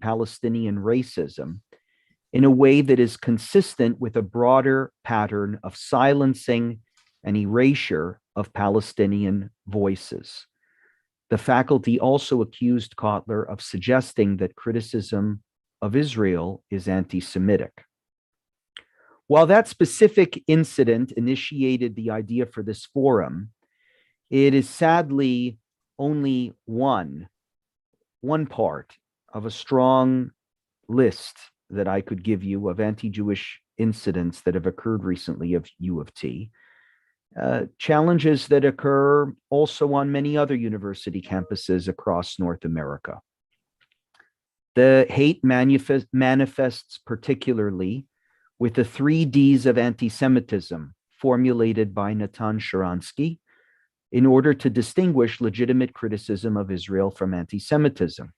anti-Palestinian racism in a way that is consistent with a broader pattern of silencing and erasure of Palestinian voices. The faculty also accused Kotler of suggesting that criticism of Israel is anti-Semitic. While that specific incident initiated the idea for this forum, it is sadly only one part of a strong list that I could give you of anti-Jewish incidents that have occurred recently of U of T. Challenges that occur also on many other university campuses across North America. The hate manifests particularly with the 3 Ds of anti-Semitism formulated by Natan Sharansky in order to distinguish legitimate criticism of Israel from anti-Semitism.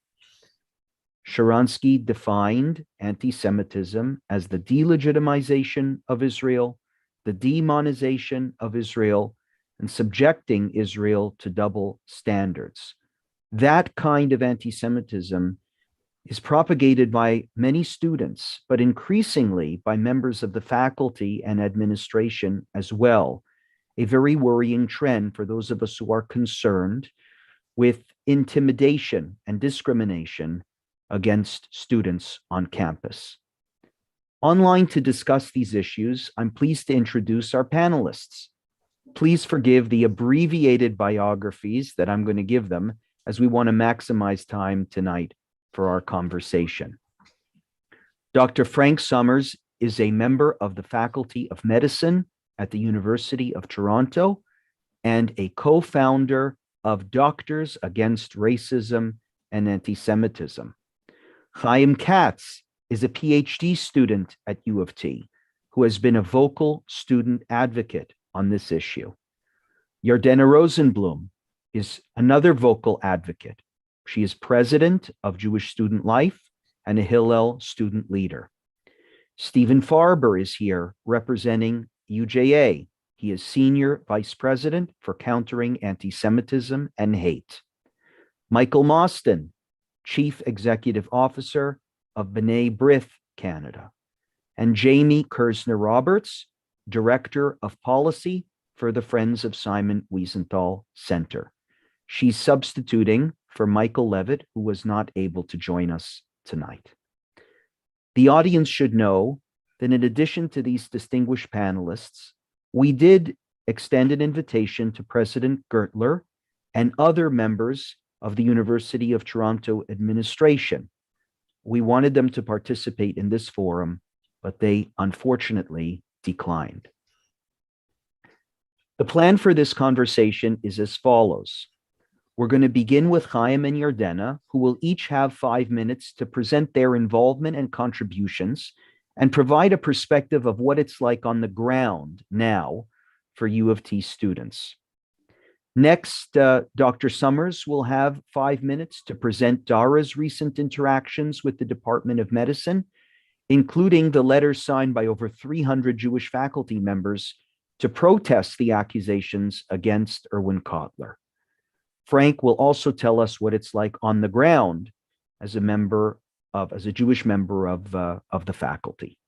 Sharansky defined anti-Semitism as the delegitimization of Israel, the demonization of Israel, and subjecting Israel to double standards. That kind of anti-Semitism is propagated by many students, but increasingly by members of the faculty and administration as well. A very worrying trend for those of us who are concerned with intimidation and discrimination against students on campus. Online to discuss these issues, I'm pleased to introduce our panelists. Please forgive the abbreviated biographies that I'm going to give them, as we want to maximize time tonight for our conversation. Dr. Frank Summers is a member of the Faculty of Medicine at the University of Toronto and a co-founder of Doctors Against Racism and Anti-Semitism. Chaim Katz is a PhD student at U of T who has been a vocal student advocate on this issue. Yardena Rosenblum is another vocal advocate. She is president of Jewish Student Life and a Hillel student leader. Stephen Farber is here representing UJA. He is senior vice president for countering anti-Semitism and hate. Michael Mostyn, chief executive officer of B'nai Brith Canada. And Jamie Kersner Roberts, director of policy for the Friends of Simon Wiesenthal Center. She's substituting for Michael Levitt, who was not able to join us tonight. The audience should know that in addition to these distinguished panelists, we did extend an invitation to President Gertler and other members of the University of Toronto administration. We wanted them to participate in this forum, but they unfortunately declined. The plan for this conversation is as follows. We're going to begin with Chaim and Yardena, who will each have 5 minutes to present their involvement and contributions and provide a perspective of what it's like on the ground now for U of T students. Next, Dr. Summers will have 5 minutes to present Dara's recent interactions with the Department of Medicine, including the letters signed by over 300 Jewish faculty members to protest the accusations against Erwin Kotler. Frank will also tell us what it's like on the ground as a Jewish member of the faculty.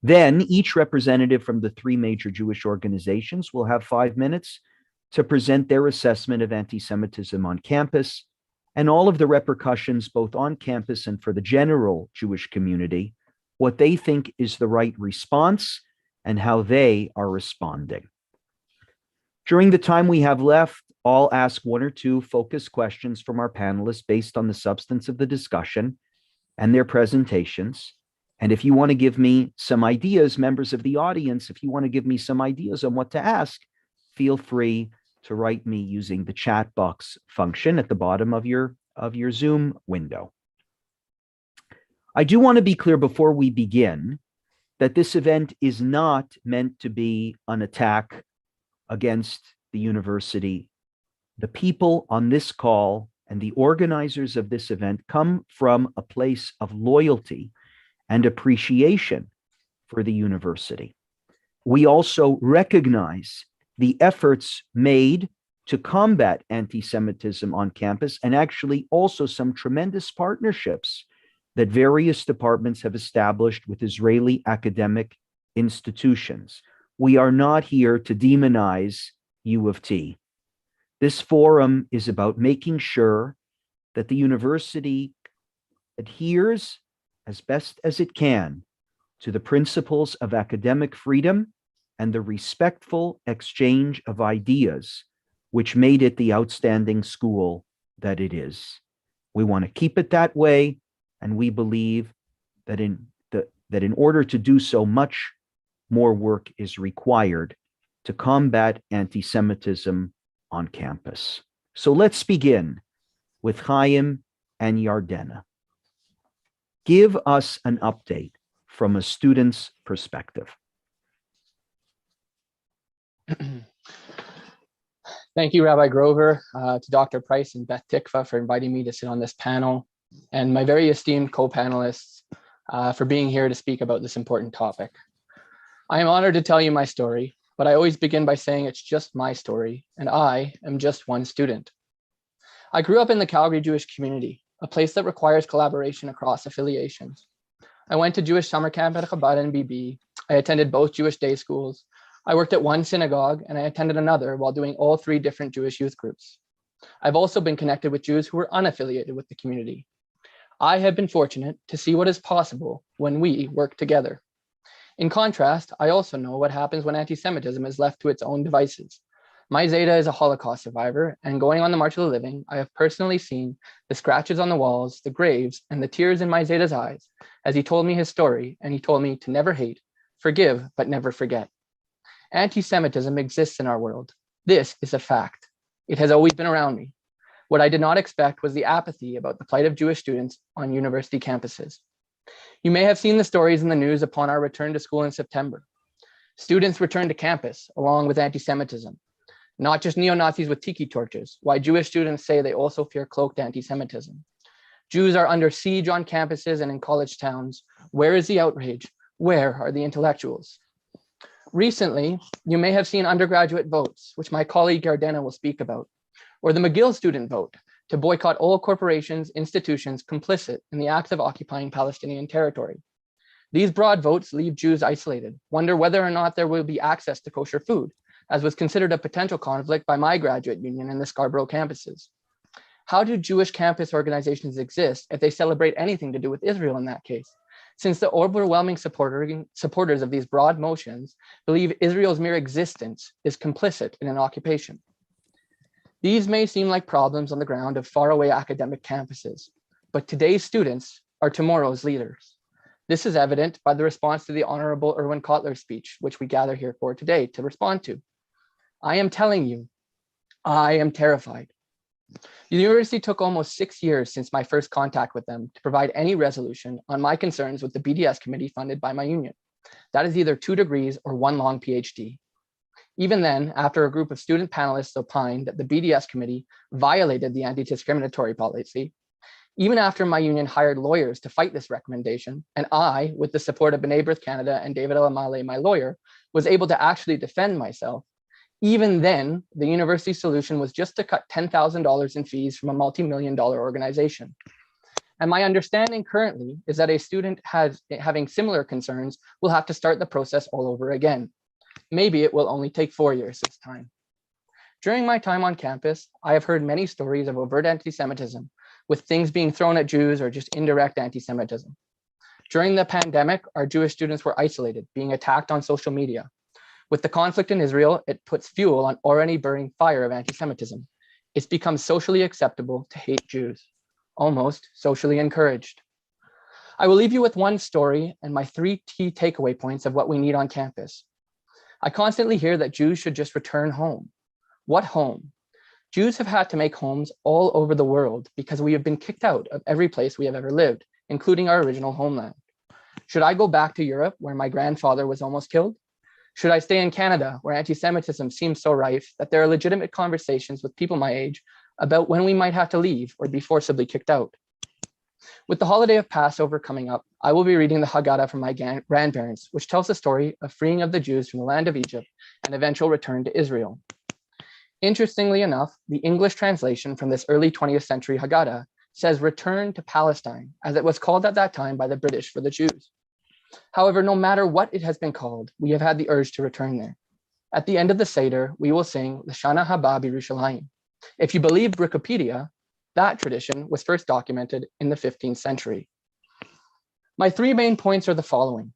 Then each representative from the 3 major Jewish organizations will have 5 minutes to present their assessment of anti-Semitism on campus and all of the repercussions both on campus and for the general Jewish community, what they think is the right response and how they are responding. During the time we have left, I'll ask 1 or 2 focused questions from our panelists based on the substance of the discussion and their presentations. And if you want to give me some ideas, members of the audience, if you want to give me some ideas on what to ask, feel free to write me using the chat box function at the bottom of your Zoom window. I do want to be clear before we begin that this event is not meant to be an attack against the university. The people on this call and the organizers of this event come from a place of loyalty and appreciation for the university. We also recognize the efforts made to combat anti-Semitism on campus, and actually also some tremendous partnerships that various departments have established with Israeli academic institutions. We are not here to demonize U of T. This forum is about making sure that the university adheres as best as it can to the principles of academic freedom and the respectful exchange of ideas, which made it the outstanding school that it is. We want to keep it that way, and we believe that in order to do so, much more work is required to combat anti-Semitism on campus. So let's begin with Chaim and Yardena. Give us an update from a student's perspective. Thank you, Rabbi Grover, to Dr. Price and Beth Tikvah for inviting me to sit on this panel, and my very esteemed co-panelists for being here to speak about this important topic. I am honored to tell you my story, but I always begin by saying it's just my story, and I am just one student. I grew up in the Calgary Jewish community, a place that requires collaboration across affiliations. I went to Jewish summer camp at Chabad and BB. I attended both Jewish day schools. I worked at one synagogue, and I attended another while doing all three different Jewish youth groups. I've also been connected with Jews who were unaffiliated with the community. I have been fortunate to see what is possible when we work together. In contrast, I also know what happens when anti-Semitism is left to its own devices. My Zeta is a Holocaust survivor, and going on the March of the Living, I have personally seen the scratches on the walls, the graves, and the tears in my Zeta's eyes as he told me his story, and he told me to never hate, forgive, but never forget. Anti-Semitism exists in our world. This is a fact. It has always been around me. What I did not expect was the apathy about the plight of Jewish students on university campuses. You may have seen the stories in the news upon our return to school in September. Students returned to campus along with anti-Semitism, not just neo-Nazis with tiki torches, why Jewish students say they also fear cloaked anti-Semitism. Jews are under siege on campuses and in college towns. Where is the outrage? Where are the intellectuals? Recently, you may have seen undergraduate votes, which my colleague Yardena will speak about, or the McGill student vote to boycott all corporations, institutions complicit in the acts of occupying Palestinian territory. These broad votes leave Jews isolated, wonder whether or not there will be access to kosher food, as was considered a potential conflict by my graduate union in the Scarborough campuses. How do Jewish campus organizations exist if they celebrate anything to do with Israel in that case? Since the overwhelming supporters of these broad motions believe Israel's mere existence is complicit in an occupation. These may seem like problems on the ground of faraway academic campuses, but today's students are tomorrow's leaders. This is evident by the response to the Honorable Erwin Kotler's speech, which we gather here for today to respond to. I am telling you, I am terrified. The university took almost 6 years since my first contact with them to provide any resolution on my concerns with the BDS committee funded by my union. That is either 2 degrees or 1 long PhD. Even then, after a group of student panelists opined that the BDS committee violated the anti-discriminatory policy, even after my union hired lawyers to fight this recommendation, and I, with the support of B'nai Brith Canada and David Elamale, my lawyer, was able to actually defend myself, even then, the university solution was just to cut $10,000 in fees from a multi-million-dollar organization. And my understanding currently is that a student having similar concerns will have to start the process all over again. Maybe it will only take 4 years this time. During my time on campus, I have heard many stories of overt anti-Semitism, with things being thrown at Jews or just indirect anti-Semitism. During the pandemic, our Jewish students were isolated, being attacked on social media. With the conflict in Israel, it puts fuel on already burning fire of anti-Semitism. It's become socially acceptable to hate Jews, almost socially encouraged. I will leave you with one story and my 3 key takeaway points of what we need on campus. I constantly hear that Jews should just return home. What home? Jews have had to make homes all over the world because we have been kicked out of every place we have ever lived, including our original homeland. Should I go back to Europe where my grandfather was almost killed? Should I stay in Canada where anti-Semitism seems so rife that there are legitimate conversations with people my age about when we might have to leave or be forcibly kicked out? With the holiday of Passover coming up, I will be reading the Haggadah from my grandparents, which tells the story of freeing of the Jews from the land of Egypt and eventual return to Israel. Interestingly enough, the English translation from this early 20th century Haggadah says return to Palestine, as it was called at that time by the British for the Jews. However, no matter what it has been called, we have had the urge to return there. At the end of the Seder, we will sing L'Shana Haba B'Yerushalayim. If you believe Wikipedia, that tradition was first documented in the 15th century. My three main points are the following.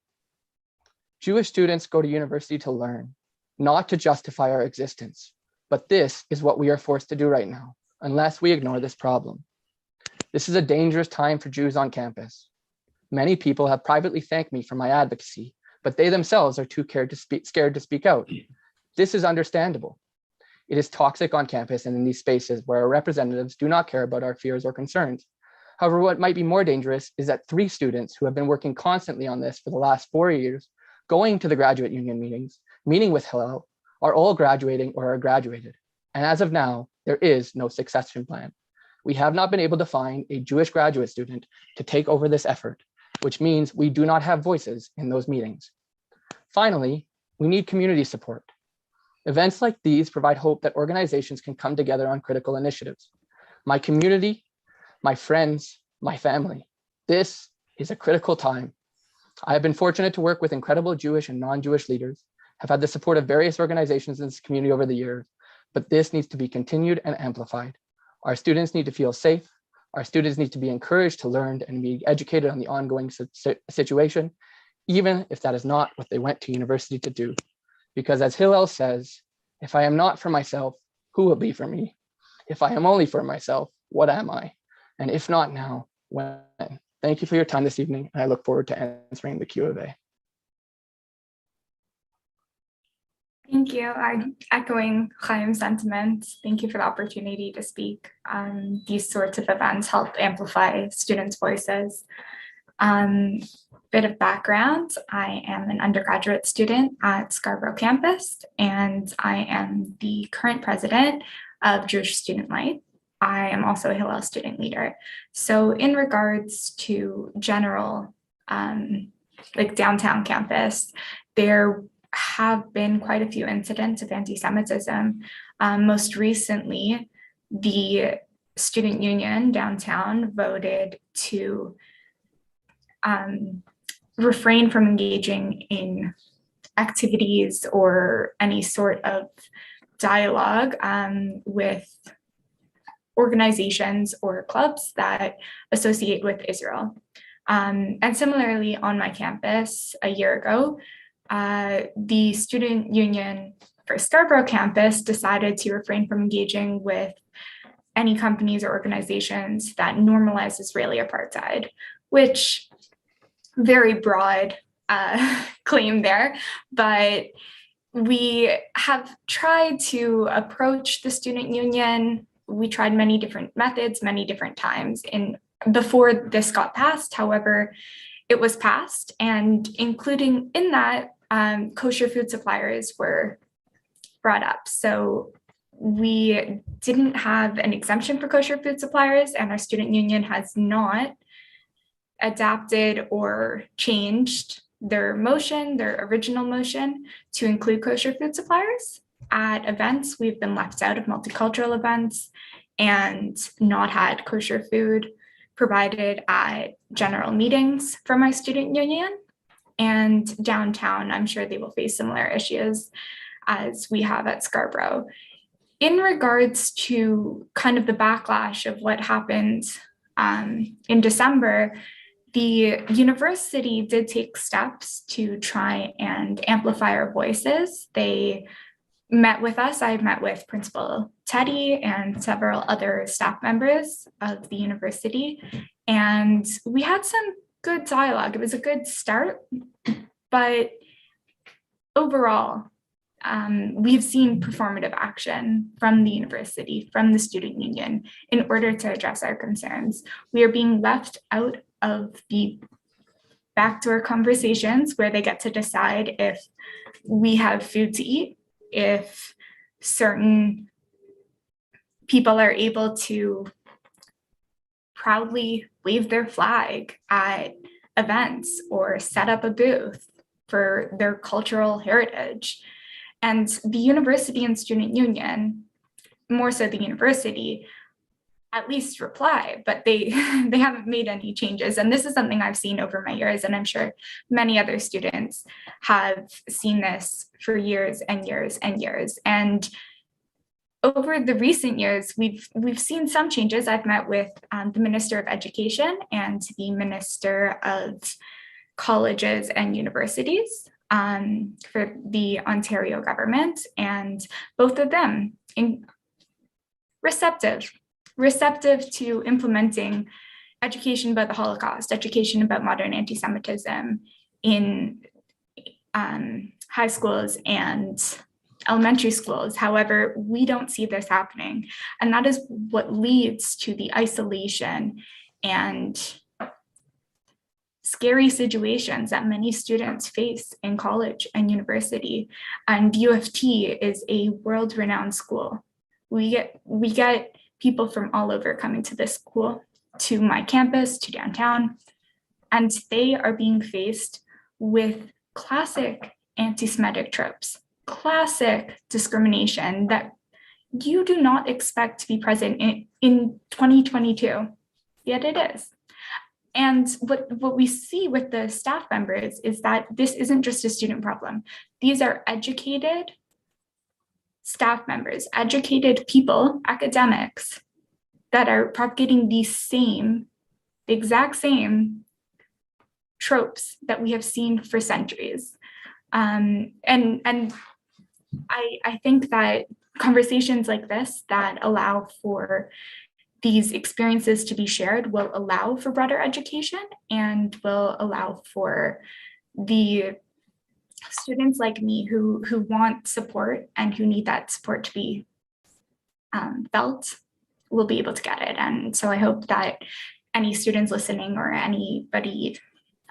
Jewish students go to university to learn, not to justify our existence. But this is what we are forced to do right now, unless we ignore this problem. This is a dangerous time for Jews on campus. Many people have privately thanked me for my advocacy, but they themselves are too scared to speak out. This is understandable. It is toxic on campus and in these spaces where our representatives do not care about our fears or concerns. However, what might be more dangerous is that 3 students who have been working constantly on this for the last 4 years, going to the graduate union meetings, meeting with Hillel, are all graduating or are graduated. And as of now, there is no succession plan. We have not been able to find a Jewish graduate student to take over this effort, which means we do not have voices in those meetings. Finally, we need community support. Events like these provide hope that organizations can come together on critical initiatives. My community, my friends, my family. This is a critical time. I have been fortunate to work with incredible Jewish and non-Jewish leaders, have had the support of various organizations in this community over the years, but this needs to be continued and amplified. Our students need to feel safe. Our students need to be encouraged to learn and be educated on the ongoing situation, even if that is not what they went to university to do. Because as Hillel says, if I am not for myself, who will be for me? If I am only for myself, what am I? And if not now, when? Thank you for your time this evening, and I look forward to answering the Q&A. Thank you. I'm echoing Chaim's sentiments. Thank you for the opportunity to speak. These sorts of events help amplify students' voices. Bit of background, I am an undergraduate student at Scarborough campus, and I am the current president of Jewish Student Life. I am also a Hillel student leader. So in regards to general, like downtown campus, there have been quite a few incidents of anti-Semitism. Most recently, the student union downtown voted to refrain from engaging in activities or any sort of dialogue with organizations or clubs that associate with Israel. And similarly, on my campus a year ago, the student union for Scarborough campus decided to refrain from engaging with any companies or organizations that normalize Israeli apartheid, which very broad claim there, but we have tried to approach the student union. We tried many different methods, many different times before this got passed. However, it was passed, and including in that, kosher food suppliers were brought up. So we didn't have an exemption for kosher food suppliers, and our student union has not adapted or changed their original motion to include kosher food suppliers. At events, we've been left out of multicultural events and not had kosher food provided at general meetings from our student union. And downtown, I'm sure they will face similar issues as we have at Scarborough. In regards to kind of the backlash of what happened in December, the university did take steps to try and amplify our voices. They met with us. I met with Principal Teddy and several other staff members of the university, and we had some good dialogue. It was a good start, but overall, we've seen performative action from the university, from the student union, in order to address our concerns. We are being left out of the backdoor conversations where they get to decide if we have food to eat, if certain people are able to proudly wave their flag at events or set up a booth for their cultural heritage. And the university and student union more so the university, at least reply, but they they haven't made any changes. And this is something I've seen over my years, and I'm sure many other students have seen this for years and years and years. And over the recent years, we've seen some changes. I've met with the Minister of Education and the Minister of Colleges and Universities for the Ontario government, and both of them receptive to implementing education about the Holocaust, education about modern anti-Semitism in high schools and elementary schools. However, we don't see this happening. And that is what leads to the isolation and scary situations that many students face in college and university. And U of T is a world-renowned school. We get people from all over coming to this school, to my campus, to downtown, and they are being faced with classic anti-Semitic tropes, classic discrimination that you do not expect to be present in 2022, yet it is. And what we see with the staff members is that this isn't just a student problem. These are educated staff members, educated people, academics, that are propagating the exact same tropes that we have seen for centuries. And I think that conversations like this that allow for these experiences to be shared will allow for broader education and will allow for the students like me who want support and who need that support to be felt will be able to get it. And so I hope that any students listening or anybody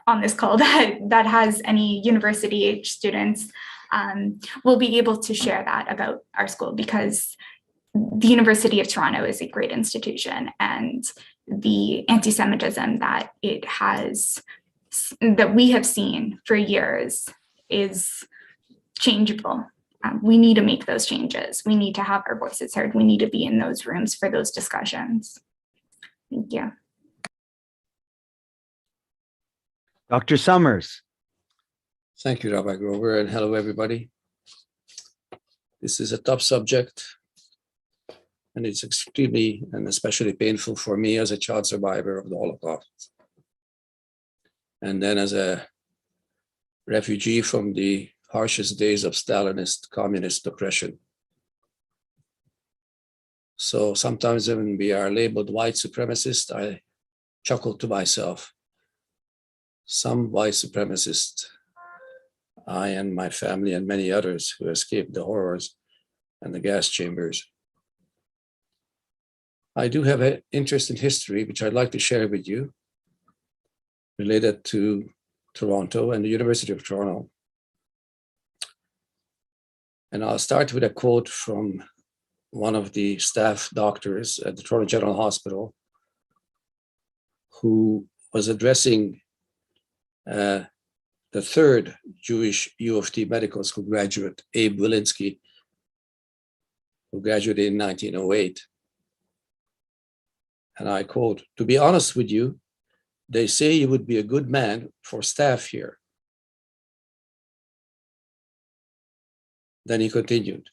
on this call that has any university age students will be able to share that about our school, because the University of Toronto is a great institution, and the anti-Semitism that we have seen for years is changeable. We need to make those changes. We need to have our voices heard. We need to be in those rooms for those discussions. Thank you. Dr. Summers. Thank you, Rabbi Grover, and hello, everybody. This is a tough subject, and it's extremely and especially painful for me as a child survivor of the Holocaust. And then as a refugee from the harshest days of Stalinist communist oppression. So sometimes when we are labeled white supremacist, I chuckle to myself. Some white supremacists, I and my family and many others who escaped the horrors and the gas chambers. I do have an interest in history, which I'd like to share with you, related to Toronto and the University of Toronto. And I'll start with a quote from one of the staff doctors at the Toronto General Hospital, who was addressing the third Jewish U of T Medical School graduate, Abe Wilinski, who graduated in 1908. And I quote, "To be honest with you, they say you would be a good man for staff here." Then he continued,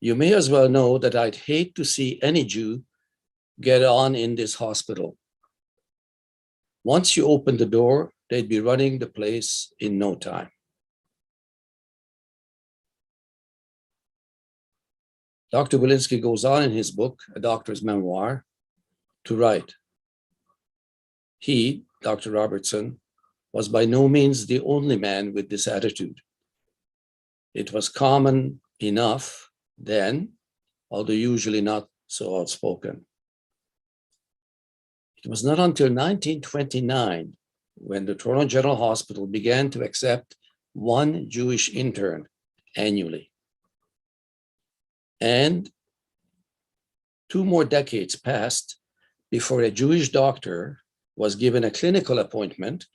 "You may as well know that I'd hate to see any Jew get on in this hospital. Once you open the door, they'd be running the place in no time." Dr. Wilinski goes on in his book, A Doctor's Memoir, to write, he, Dr. Robertson, was by no means the only man with this attitude. It was common enough then, although usually not so outspoken. It was not until 1929 when the Toronto General Hospital began to accept one Jewish intern annually. And 2 more decades passed before a Jewish doctor was given a clinical appointment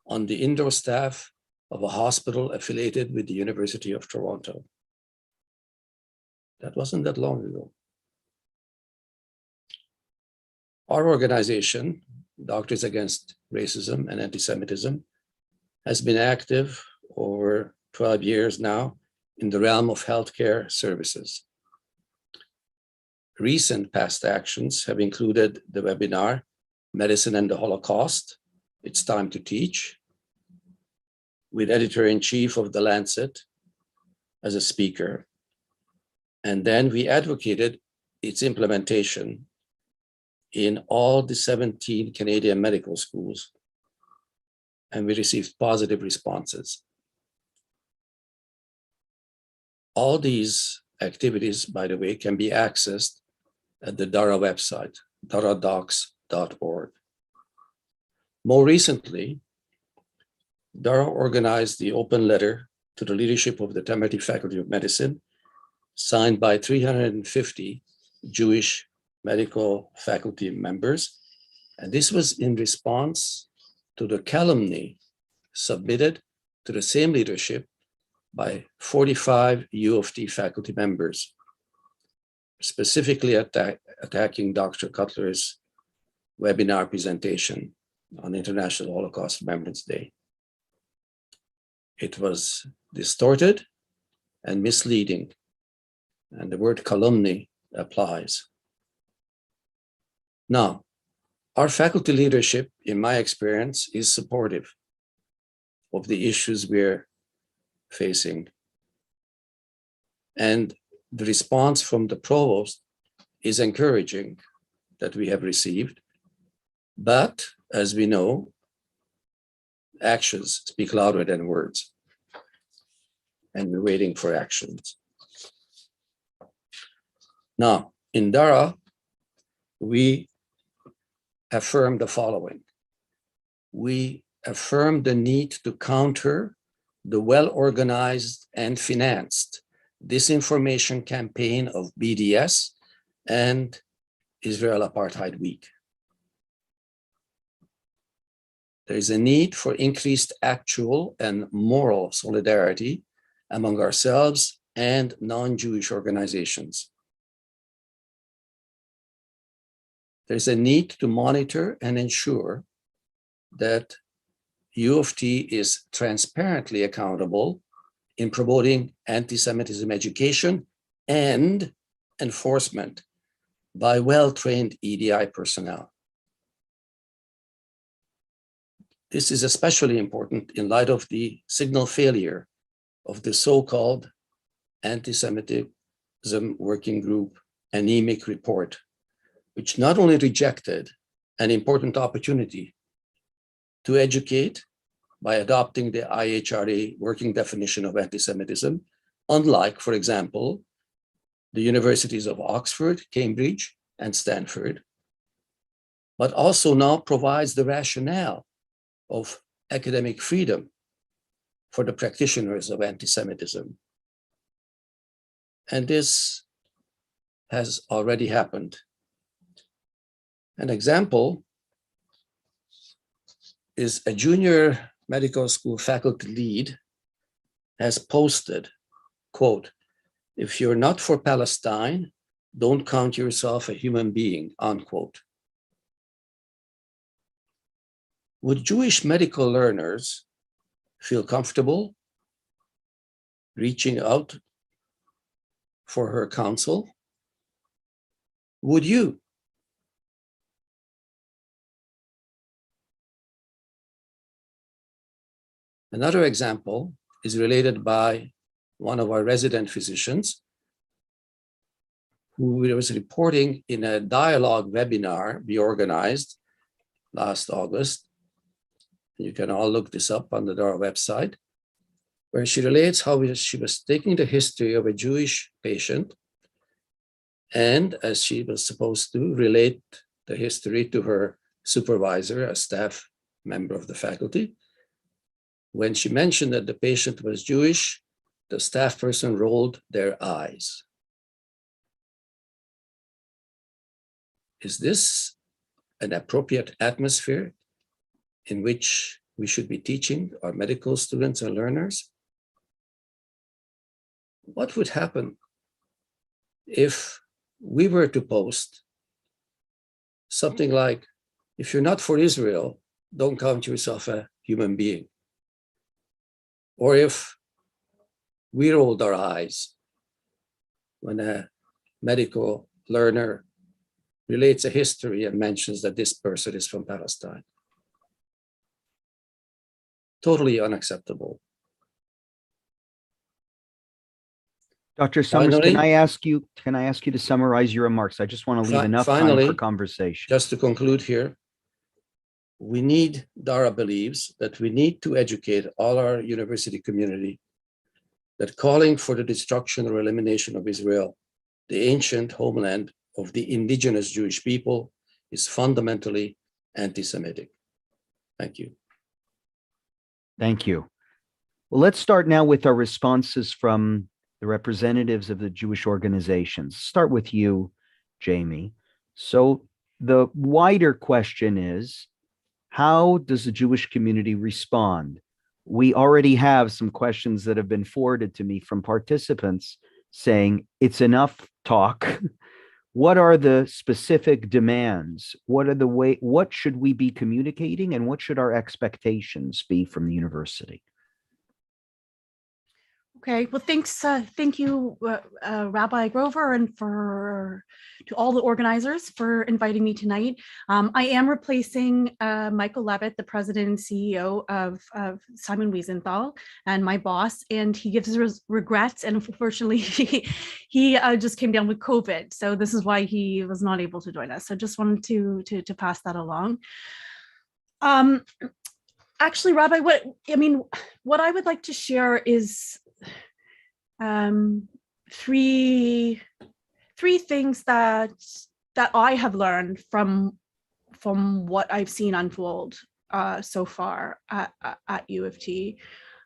on the indoor staff of a hospital affiliated with the University of Toronto. That wasn't that long ago. Our organization, Doctors Against Racism and Anti-Semitism, has been active over 12 years now in the realm of healthcare services. Recent past actions have included the webinar, Medicine and the Holocaust, It's Time to Teach, with editor-in-chief of The Lancet as a speaker. And then we advocated its implementation in all the 17 Canadian medical schools, and we received positive responses. All these activities, by the way, can be accessed at the DARA website, daradocs.org. More recently, DARA organized the open letter to the leadership of the Temerity Faculty of Medicine, signed by 350 Jewish medical faculty members. And this was in response to the calumny submitted to the same leadership by 45 U of T faculty members, specifically attacking Dr. Cutler's webinar presentation on International Holocaust Remembrance Day. It was distorted and misleading, and the word calumny applies. Now, our faculty leadership, in my experience, is supportive of the issues we're facing. And the response from the provost is encouraging that we have received. But as we know, actions speak louder than words. And we're waiting for actions. Now, in DARA, we affirm the following. We affirm the need to counter the well-organized and financed disinformation campaign of BDS and Israel Apartheid Week. There is a need for increased actual and moral solidarity among ourselves and non-Jewish organizations. There's a need to monitor and ensure that U of T is transparently accountable in promoting anti-Semitism education and enforcement by well-trained EDI personnel. This is especially important in light of the signal failure of the so-called Anti-Semitism Working Group anemic report, which not only rejected an important opportunity to educate by adopting the IHRA working definition of anti-Semitism, unlike, for example, the universities of Oxford, Cambridge, and Stanford, but also now provides the rationale of academic freedom for the practitioners of anti-Semitism. And this has already happened. An example is a junior medical school faculty lead has posted, quote, "If you're not for Palestine, don't count yourself a human being," unquote. Would Jewish medical learners feel comfortable reaching out for her counsel? Would you? Another example is related by one of our resident physicians who was reporting in a dialogue webinar we organized last August. You can all look this up on the DARA website, where she relates how she was taking the history of a Jewish patient and, as she was supposed to, relate the history to her supervisor, a staff member of the faculty. When she mentioned that the patient was Jewish, the staff person rolled their eyes. Is this an appropriate atmosphere in which we should be teaching our medical students and learners? What would happen if we were to post something like, if you're not for Israel, don't count yourself a human being. Or if we rolled our eyes when a medical learner relates a history and mentions that this person is from Palestine. Totally unacceptable. Dr. Summers, Finally, can I ask you to summarize your remarks? I just want to leave enough time for conversation. Just to conclude here, Dara believes that we need to educate all our university community that calling for the destruction or elimination of Israel, the ancient homeland of the indigenous Jewish people, is fundamentally anti-Semitic. Thank you. Thank you. Well, let's start now with our responses from the representatives of the Jewish organizations. Start with you, Jamie. So the wider question is, how does the Jewish community respond? We already have some questions that have been forwarded to me from participants saying it's enough talk. What are the specific demands? What should we be communicating, and what should our expectations be from the university? Okay, well, thanks. Thank you, Rabbi Grover, and to all the organizers for inviting me tonight. I am replacing Michael Levitt, the president and CEO of Simon Wiesenthal, and my boss, and he gives his regrets. And unfortunately, he just came down with COVID, so this is why he was not able to join us. So just wanted to pass that along. Actually, Rabbi, what I would like to share is three things that I have learned from what I've seen unfold so far at U of T.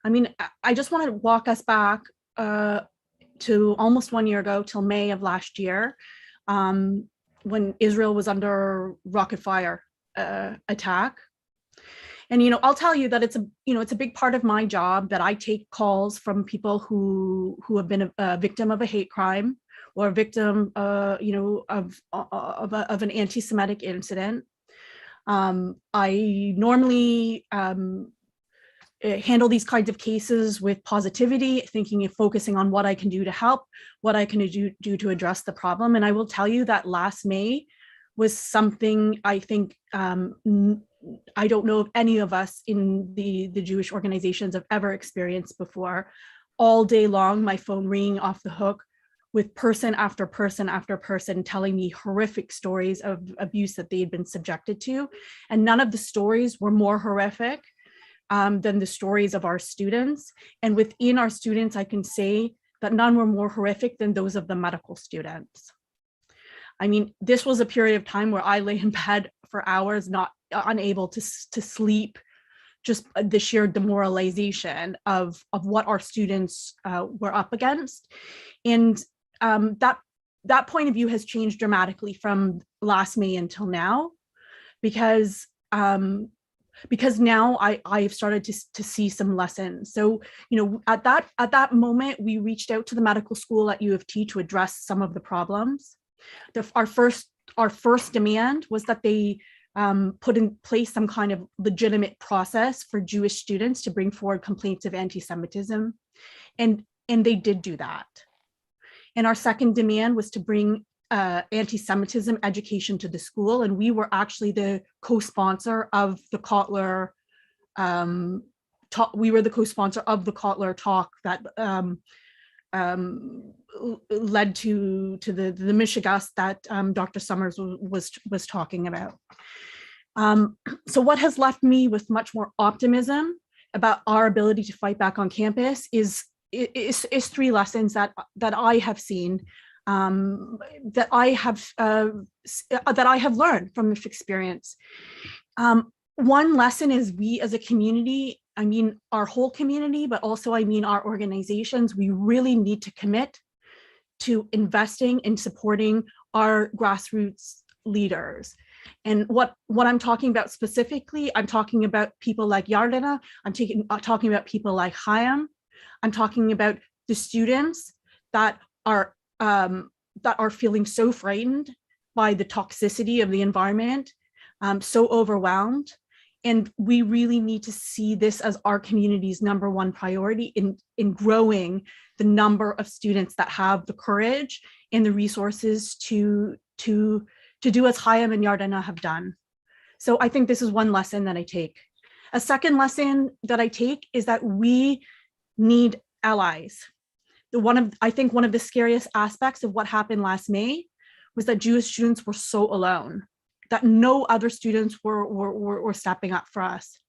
I mean, I just want to walk us back to almost 1 year ago, till May of last year, when Israel was under rocket fire attack. And, I'll tell you that it's a big part of my job that I take calls from people who have been a victim of a hate crime or a victim, of an anti-Semitic incident. I normally handle these kinds of cases with positivity, thinking and focusing on what I can do to help, what I can do to address the problem. And I will tell you that last May was something I think I don't know if any of us in the Jewish organizations have ever experienced before. All day long, my phone ringing off the hook with person after person after person telling me horrific stories of abuse that they had been subjected to. And none of the stories were more horrific than the stories of our students. And within our students, I can say that none were more horrific than those of the medical students. I mean, this was a period of time where I lay in bed for hours, unable to sleep, just the sheer demoralization of what our students were up against. And that point of view has changed dramatically from last May until now, because now I've started to see some lessons. So, at that moment, we reached out to the medical school at U of T to address some of the problems. Our first demand was that they put in place some kind of legitimate process for Jewish students to bring forward complaints of anti-Semitism, and they did do that. And our second demand was to bring anti-Semitism education to the school, and we were actually the co-sponsor of the Kotler talk. We were the co-sponsor of the Kotler talk that led to the Michigas that Dr. Summers was talking about. So what has left me with much more optimism about our ability to fight back on campus is three lessons that I have seen, that I have learned from this experience. One lesson is we as a community, I mean our whole community, but also I mean our organizations, we really need to commit to investing in supporting our grassroots leaders. And what I'm talking about specifically, I'm talking about people like Yardena, I'm talking about people like Chaim, I'm talking about the students that are feeling so frightened by the toxicity of the environment, so overwhelmed. And we really need to see this as our community's number one priority in growing the number of students that have the courage and the resources to do as Chaim and Yardena have done. So I think this is one lesson that I take. A second lesson that I take is that we need allies. I think one of the scariest aspects of what happened last May was that Jewish students were so alone, that no other students were stepping up for us.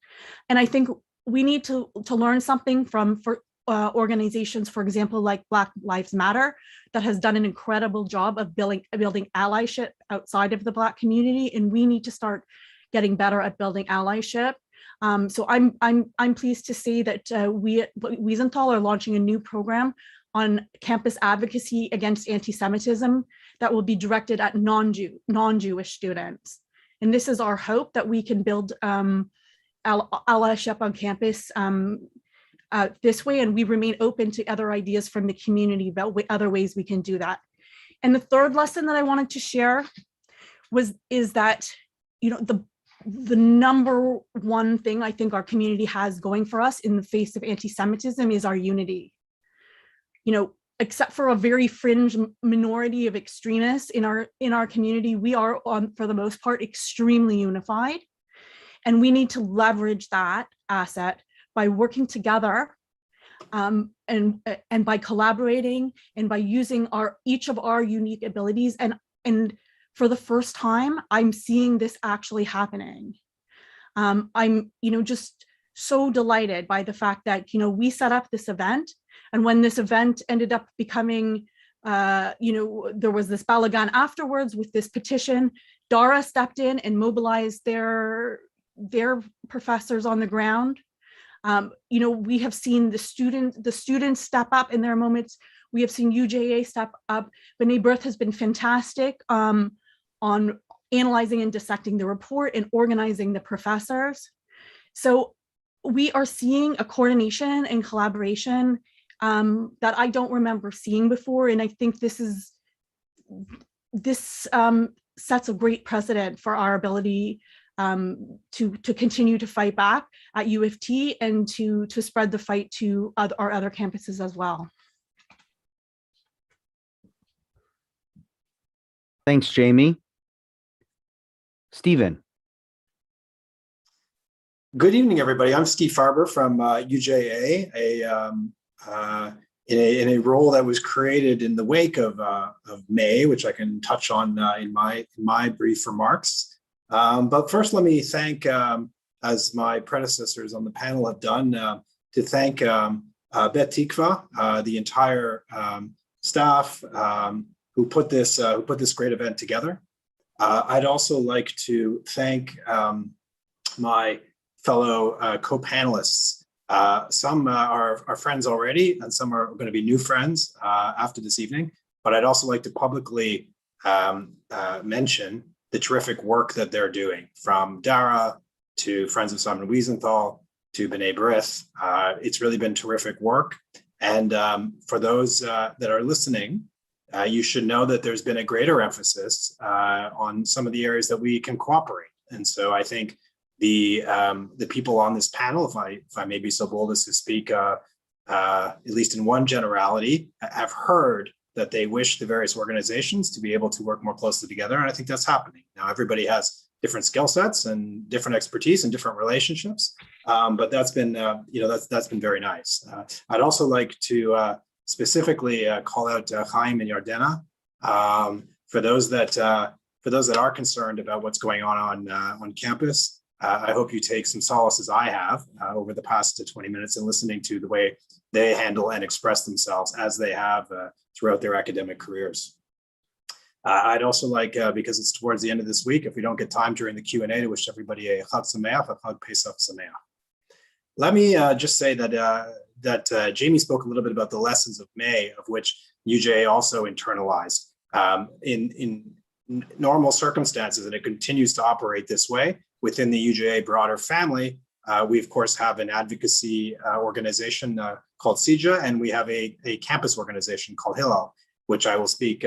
And I think we need to learn something from organizations, for example, like Black Lives Matter, that has done an incredible job of building allyship outside of the Black community, and we need to start getting better at building allyship. So I'm pleased to say that we at Wiesenthal are launching a new program on campus advocacy against anti-Semitism that will be directed at non-Jewish students. And this is our hope, that we can build allyship on campus this way, and we remain open to other ideas from the community about other ways we can do that. And the third lesson that I wanted to share is that, you know, the number one thing I think our community has going for us in the face of anti-Semitism is our unity. You know, except for a very fringe minority of extremists in our community, we are, for the most part, extremely unified. And we need to leverage that asset by working together and by collaborating and by using each of our unique abilities. And for the first time, I'm seeing this actually happening. I'm, you know, just so delighted by the fact that, you know, we set up this event, and when this event ended up becoming, you know, there was this balagan afterwards with this petition, Dara stepped in and mobilized their professors on the ground. You know, we have seen the students step up in their moments. We have seen UJA step up. B'nai Brith has been fantastic on analyzing and dissecting the report and organizing the professors. So we are seeing a coordination and collaboration that I don't remember seeing before. And I think this sets a great precedent for our ability to continue to fight back at U of T and to spread the fight to our other campuses as well. Thanks, Jamie. Stephen. Good evening, everybody. I'm Steve Farber from UJA, in a role that was created in the wake of May, which I can touch on in my brief remarks. But first, let me thank, as my predecessors on the panel have done, to thank Beth Tikvah, the entire staff who put this great event together. I'd also like to thank my fellow co-panelists. Some are friends already, and some are going to be new friends after this evening. But I'd also like to publicly mention the terrific work that they're doing, from Dara to Friends of Simon Wiesenthal to B'nai Brith. It's really been terrific work. And for those that are listening, you should know that there's been a greater emphasis on some of the areas that we can cooperate. And so I think the people on this panel, if I may be so bold as to speak, at least in one generality, have heard that they wish the various organizations to be able to work more closely together. And I think that's happening. Now, everybody has different skill sets and different expertise and different relationships, but that's been, that's been very nice. I'd also like to specifically call out Chaim and Yardena for those that are concerned about what's going on campus. I hope you take some solace, as I have over the past 20 minutes, in listening to the way they handle and express themselves as they have throughout their academic careers. I'd also like, because it's towards the end of this week, if we don't get time during the Q&A, to wish everybody a Chag Sameach, a Chag Pesach Sameach. Let me just say that Jamie spoke a little bit about the lessons of May, of which UJA also internalized. In normal circumstances, and it continues to operate this way within the UJA broader family, we of course have an advocacy organization called CIJA, and we have a campus organization called Hillel, which I will speak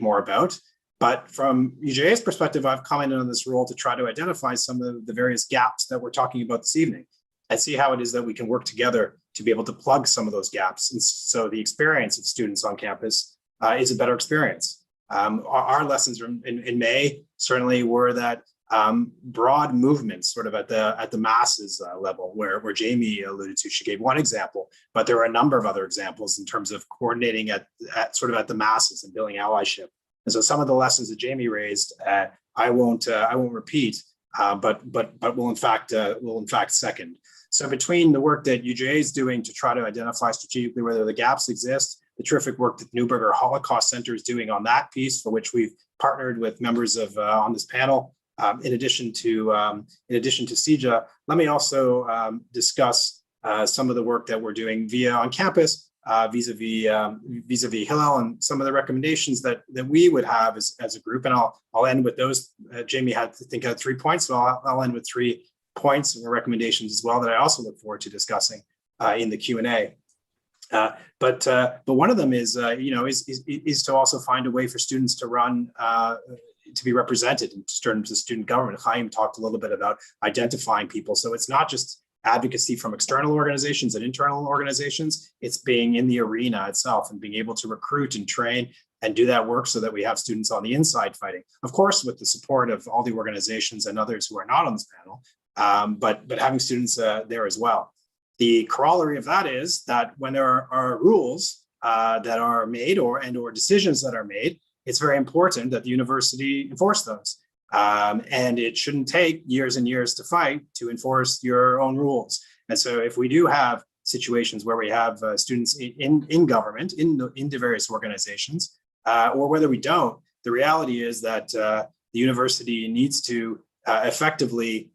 more about. But from UJA's perspective, I've commented on this role to try to identify some of the various gaps that we're talking about this evening and see how it is that we can work together to be able to plug some of those gaps. And so the experience of students on campus is a better experience. Our lessons in May certainly were that broad movements sort of at the masses level where Jamie alluded to. She gave one example, but there are a number of other examples in terms of coordinating at the masses and building allyship. And so some of the lessons that Jamie raised, I won't repeat, but will in fact second. So between the work that UJA is doing to try to identify strategically whether the gaps exist, the terrific work that Neuberger Holocaust Center is doing on that piece, for which we've partnered with members of on this panel, in addition to CEJA, let me also discuss some of the work that we're doing on campus. Vis-a-vis Hillel and some of the recommendations that we would have as a group. And I'll end with those. Jamie had 3 points, so I'll end with 3 points and recommendations as well that I also look forward to discussing in the Q&A. But one of them is to also find a way for students to run to be represented in terms of student government. Chaim talked a little bit about identifying people, so it's not just advocacy from external organizations and internal organizations, it's being in the arena itself and being able to recruit and train and do that work so that we have students on the inside fighting. Of course, with the support of all the organizations and others who are not on this panel, but having students there as well. The corollary of that is that when there are rules that are made or decisions that are made, it's very important that the university enforce those. And it shouldn't take years and years to fight to enforce your own rules. And so if we do have situations where we have students in government, in the various organizations, or whether we don't, the reality is that the university needs to effectively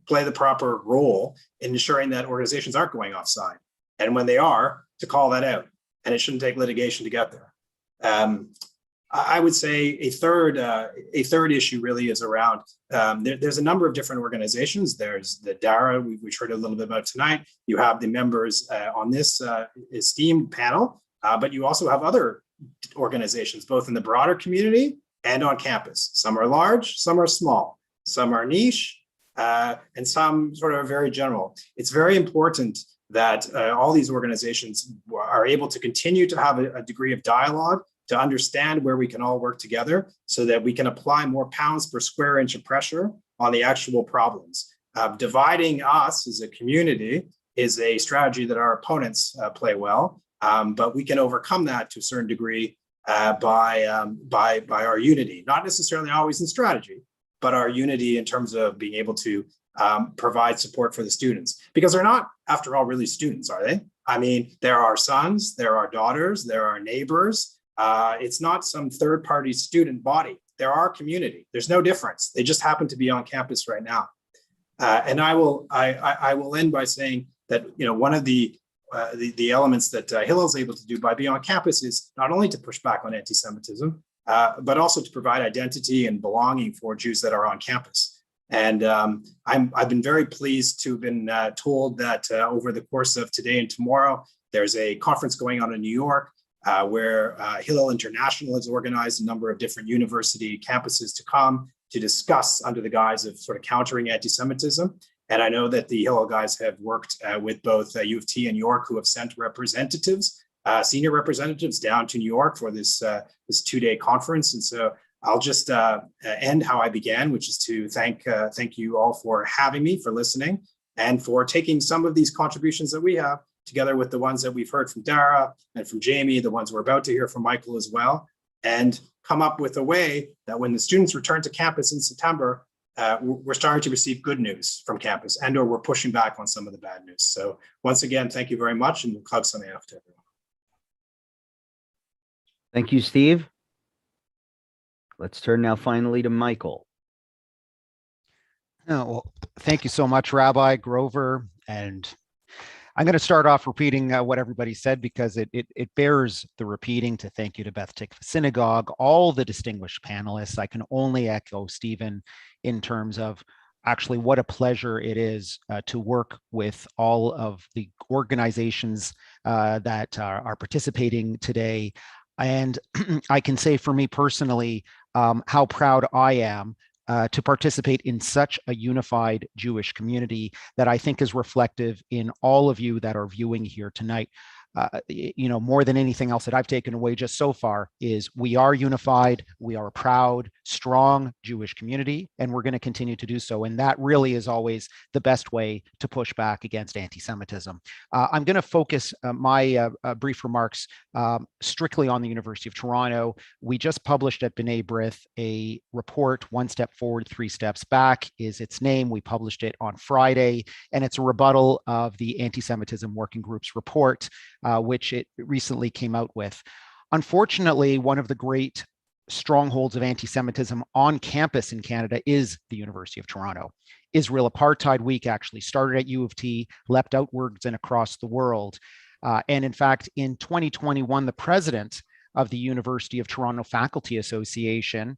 play the proper role in ensuring that organizations aren't going offside. And when they are, to call that out. And it shouldn't take litigation to get there. I would say a third issue really is around, there's a number of different organizations. There's the DARA, we've heard a little bit about tonight. You have the members on this esteemed panel, but you also have other organizations, both in the broader community and on campus. Some are large, some are small, some are niche, and some sort of very general. It's very important that all these organizations are able to continue to have a degree of dialogue, to understand where we can all work together so that we can apply more pounds per square inch of pressure on the actual problems. Dividing us as a community is a strategy that our opponents play well, but we can overcome that to a certain degree by our unity, not necessarily always in strategy, but our unity in terms of being able to provide support for the students. Because they're not, after all, really students, are they? I mean, there are sons, there are daughters, there are neighbors. It's not some third-party student body. There are community. There's no difference. They just happen to be on campus right now. And I will end by saying that one of the elements that Hillel's able to do by being on campus is not only to push back on anti-Semitism, but also to provide identity and belonging for Jews that are on campus. And I've been very pleased to have been told that over the course of today and tomorrow, there's a conference going on in New York where Hillel International has organized a number of different university campuses to come to discuss under the guise of sort of countering anti-Semitism. And I know that the Hillel guys have worked with both U of T and York, who have sent representatives, senior representatives down to New York for this 2-day conference. And so I'll just end how I began, which is to thank you all for having me, for listening, and for taking some of these contributions that we have together with the ones that we've heard from Dara and from Jamie, the ones we're about to hear from Michael as well, and come up with a way that when the students return to campus in September, we're starting to receive good news from campus or we're pushing back on some of the bad news. So once again, thank you very much, and Chag Sameach to everyone. Thank you, Steve. Let's turn now finally to Michael. Oh, well, thank you so much, Rabbi Grover. And I'm going to start off repeating what everybody said because it bears the repeating. To thank you to Beth Tikvah Synagogue, all the distinguished panelists. I can only echo Stephen in terms of actually what a pleasure it is to work with all of the organizations that are participating today. And I can say for me personally, how proud I am to participate in such a unified Jewish community that I think is reflective in all of you that are viewing here tonight. More than anything else that I've taken away just so far is we are unified, we are a proud, strong Jewish community, and we're going to continue to do so. And that really is always the best way to push back against anti-Semitism. I'm going to focus my brief remarks strictly on the University of Toronto. We just published at B'nai Brith a report, One Step Forward, Three Steps Back is its name. We published it on Friday, and it's a rebuttal of the Anti-Semitism Working Group's report, which it recently came out with. Unfortunately, one of the great strongholds of anti-Semitism on campus in Canada is the University of Toronto. Israel Apartheid Week actually started at U of T, leapt outwards and across the world. And in fact, in 2021, the president of the University of Toronto Faculty Association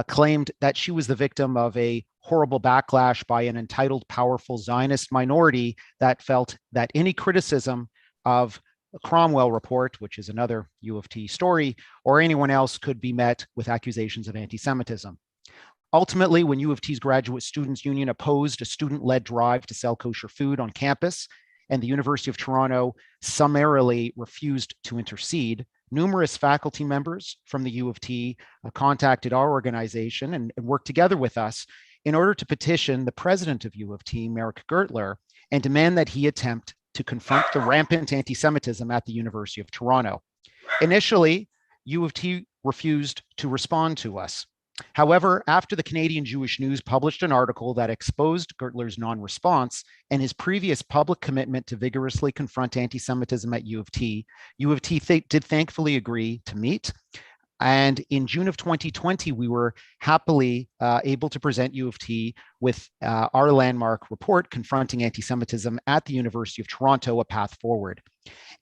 claimed that she was the victim of a horrible backlash by an entitled, powerful Zionist minority that felt that any criticism of a Cromwell report, which is another U of T story, or anyone else could be met with accusations of anti-Semitism. Ultimately, when U of T's Graduate Students Union opposed a student-led drive to sell kosher food on campus, and the University of Toronto summarily refused to intercede, numerous faculty members from the U of T contacted our organization and worked together with us in order to petition the president of U of T, Merrick Gertler, and demand that he attempt to confront the rampant anti-Semitism at the University of Toronto. Initially, U of T refused to respond to us. However, after the Canadian Jewish News published an article that exposed Gertler's non-response and his previous public commitment to vigorously confront anti-Semitism at U of T did thankfully agree to meet. And in June of 2020, we were happily able to present U of T with our landmark report, Confronting Anti-Semitism at the University of Toronto, A Path Forward.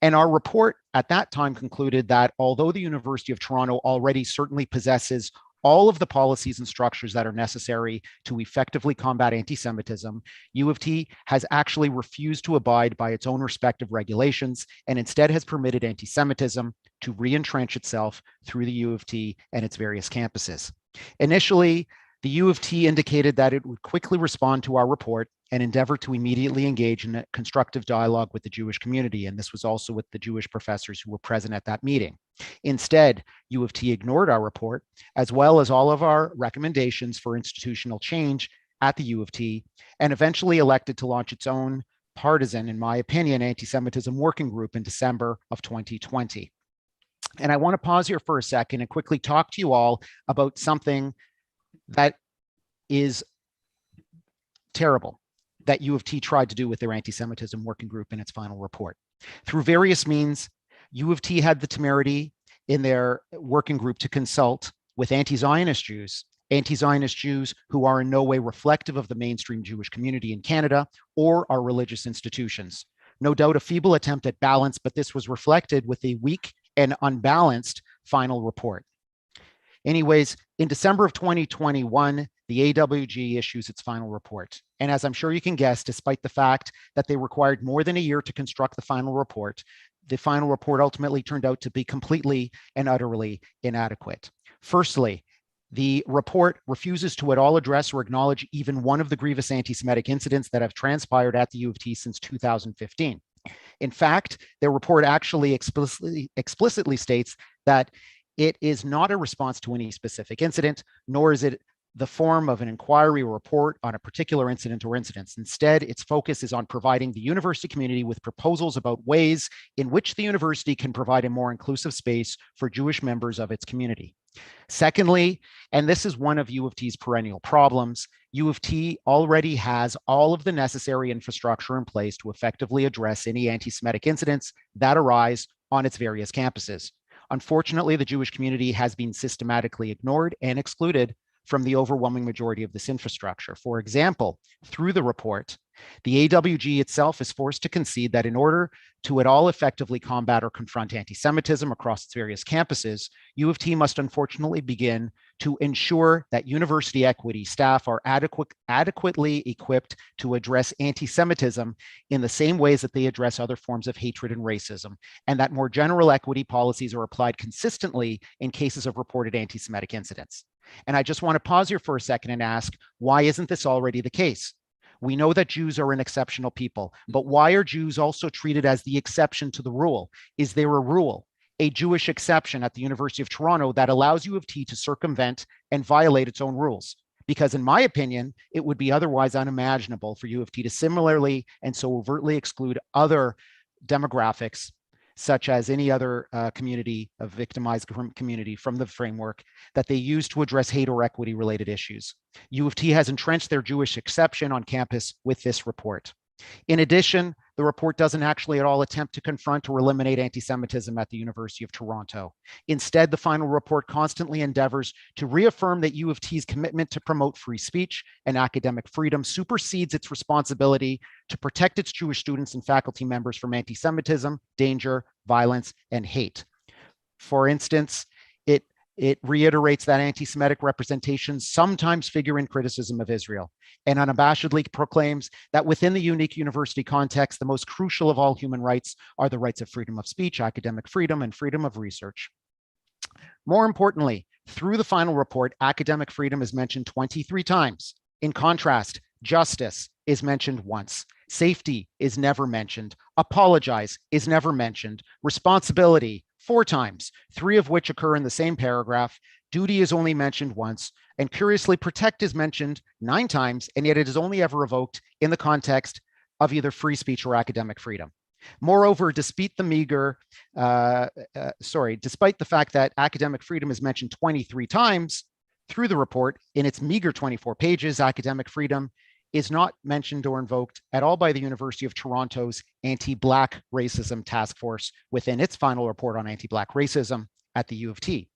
And our report at that time concluded that although the University of Toronto already certainly possesses all of the policies and structures that are necessary to effectively combat anti-Semitism, U of T has actually refused to abide by its own respective regulations and instead has permitted anti-Semitism to re-entrench itself through the U of T and its various campuses. Initially, the U of T indicated that it would quickly respond to our report and endeavor to immediately engage in a constructive dialogue with the Jewish community, and this was also with the Jewish professors who were present at that meeting. Instead, U of T ignored our report, as well as all of our recommendations for institutional change at the U of T, and eventually elected to launch its own partisan, in my opinion, anti-Semitism working group in December of 2020. And I want to pause here for a second and quickly talk to you all about something that is terrible that U of T tried to do with their anti-Semitism working group in its final report. Through various means, U of T had the temerity in their working group to consult with anti-Zionist Jews who are in no way reflective of the mainstream Jewish community in Canada or our religious institutions. No doubt a feeble attempt at balance, but this was reflected with a weak and unbalanced final report. Anyways, in December of 2021, the AWG issues its final report. And as I'm sure you can guess, despite the fact that they required more than a year to construct the final report ultimately turned out to be completely and utterly inadequate. Firstly, the report refuses to at all address or acknowledge even one of the grievous anti-Semitic incidents that have transpired at the U of T since 2015. In fact, their report actually explicitly states that it is not a response to any specific incident, nor is it the form of an inquiry or report on a particular incident or incidents. Instead, its focus is on providing the university community with proposals about ways in which the university can provide a more inclusive space for Jewish members of its community. Secondly, and this is one of U of T's perennial problems, U of T already has all of the necessary infrastructure in place to effectively address any anti-Semitic incidents that arise on its various campuses. Unfortunately, the Jewish community has been systematically ignored and excluded from the overwhelming majority of this infrastructure. For example, through the report, the AWG itself is forced to concede that in order to at all effectively combat or confront anti-Semitism across its various campuses, U of T must unfortunately begin to ensure that university equity staff are adequately equipped to address anti-Semitism in the same ways that they address other forms of hatred and racism, and that more general equity policies are applied consistently in cases of reported anti-Semitic incidents. And I just want to pause here for a second and ask, why isn't this already the case? We know that Jews are an exceptional people, but why are Jews also treated as the exception to the rule? Is there a rule, a Jewish exception at the University of Toronto that allows U of T to circumvent and violate its own rules? Because in my opinion, it would be otherwise unimaginable for U of T to similarly and so overtly exclude other demographics, such as any other community, a victimized community, from the framework that they use to address hate or equity related issues. U of T has entrenched their Jewish exception on campus with this report. In addition, the report doesn't actually at all attempt to confront or eliminate anti-Semitism at the University of Toronto. Instead, the final report constantly endeavors to reaffirm that U of T's commitment to promote free speech and academic freedom supersedes its responsibility to protect its Jewish students and faculty members from anti-Semitism, danger, violence, and hate. For instance, it reiterates that anti-Semitic representations sometimes figure in criticism of Israel, and unabashedly proclaims that within the unique university context, the most crucial of all human rights are the rights of freedom of speech, academic freedom, and freedom of research. More importantly, through the final report, academic freedom is mentioned 23 times. In contrast, justice is mentioned once. Safety is never mentioned. Apologize is never mentioned. Responsibility, 4 times, 3 of which occur in the same paragraph. Duty is only mentioned once, and curiously, protect is mentioned 9 times, and yet it is only ever evoked in the context of either free speech or academic freedom. Moreover, despite the fact that academic freedom is mentioned 23 times through the report, in its meager 24 pages, academic freedom is not mentioned or invoked at all by the University of Toronto's Anti-Black Racism Task Force within its final report on anti-Black racism at the U of T.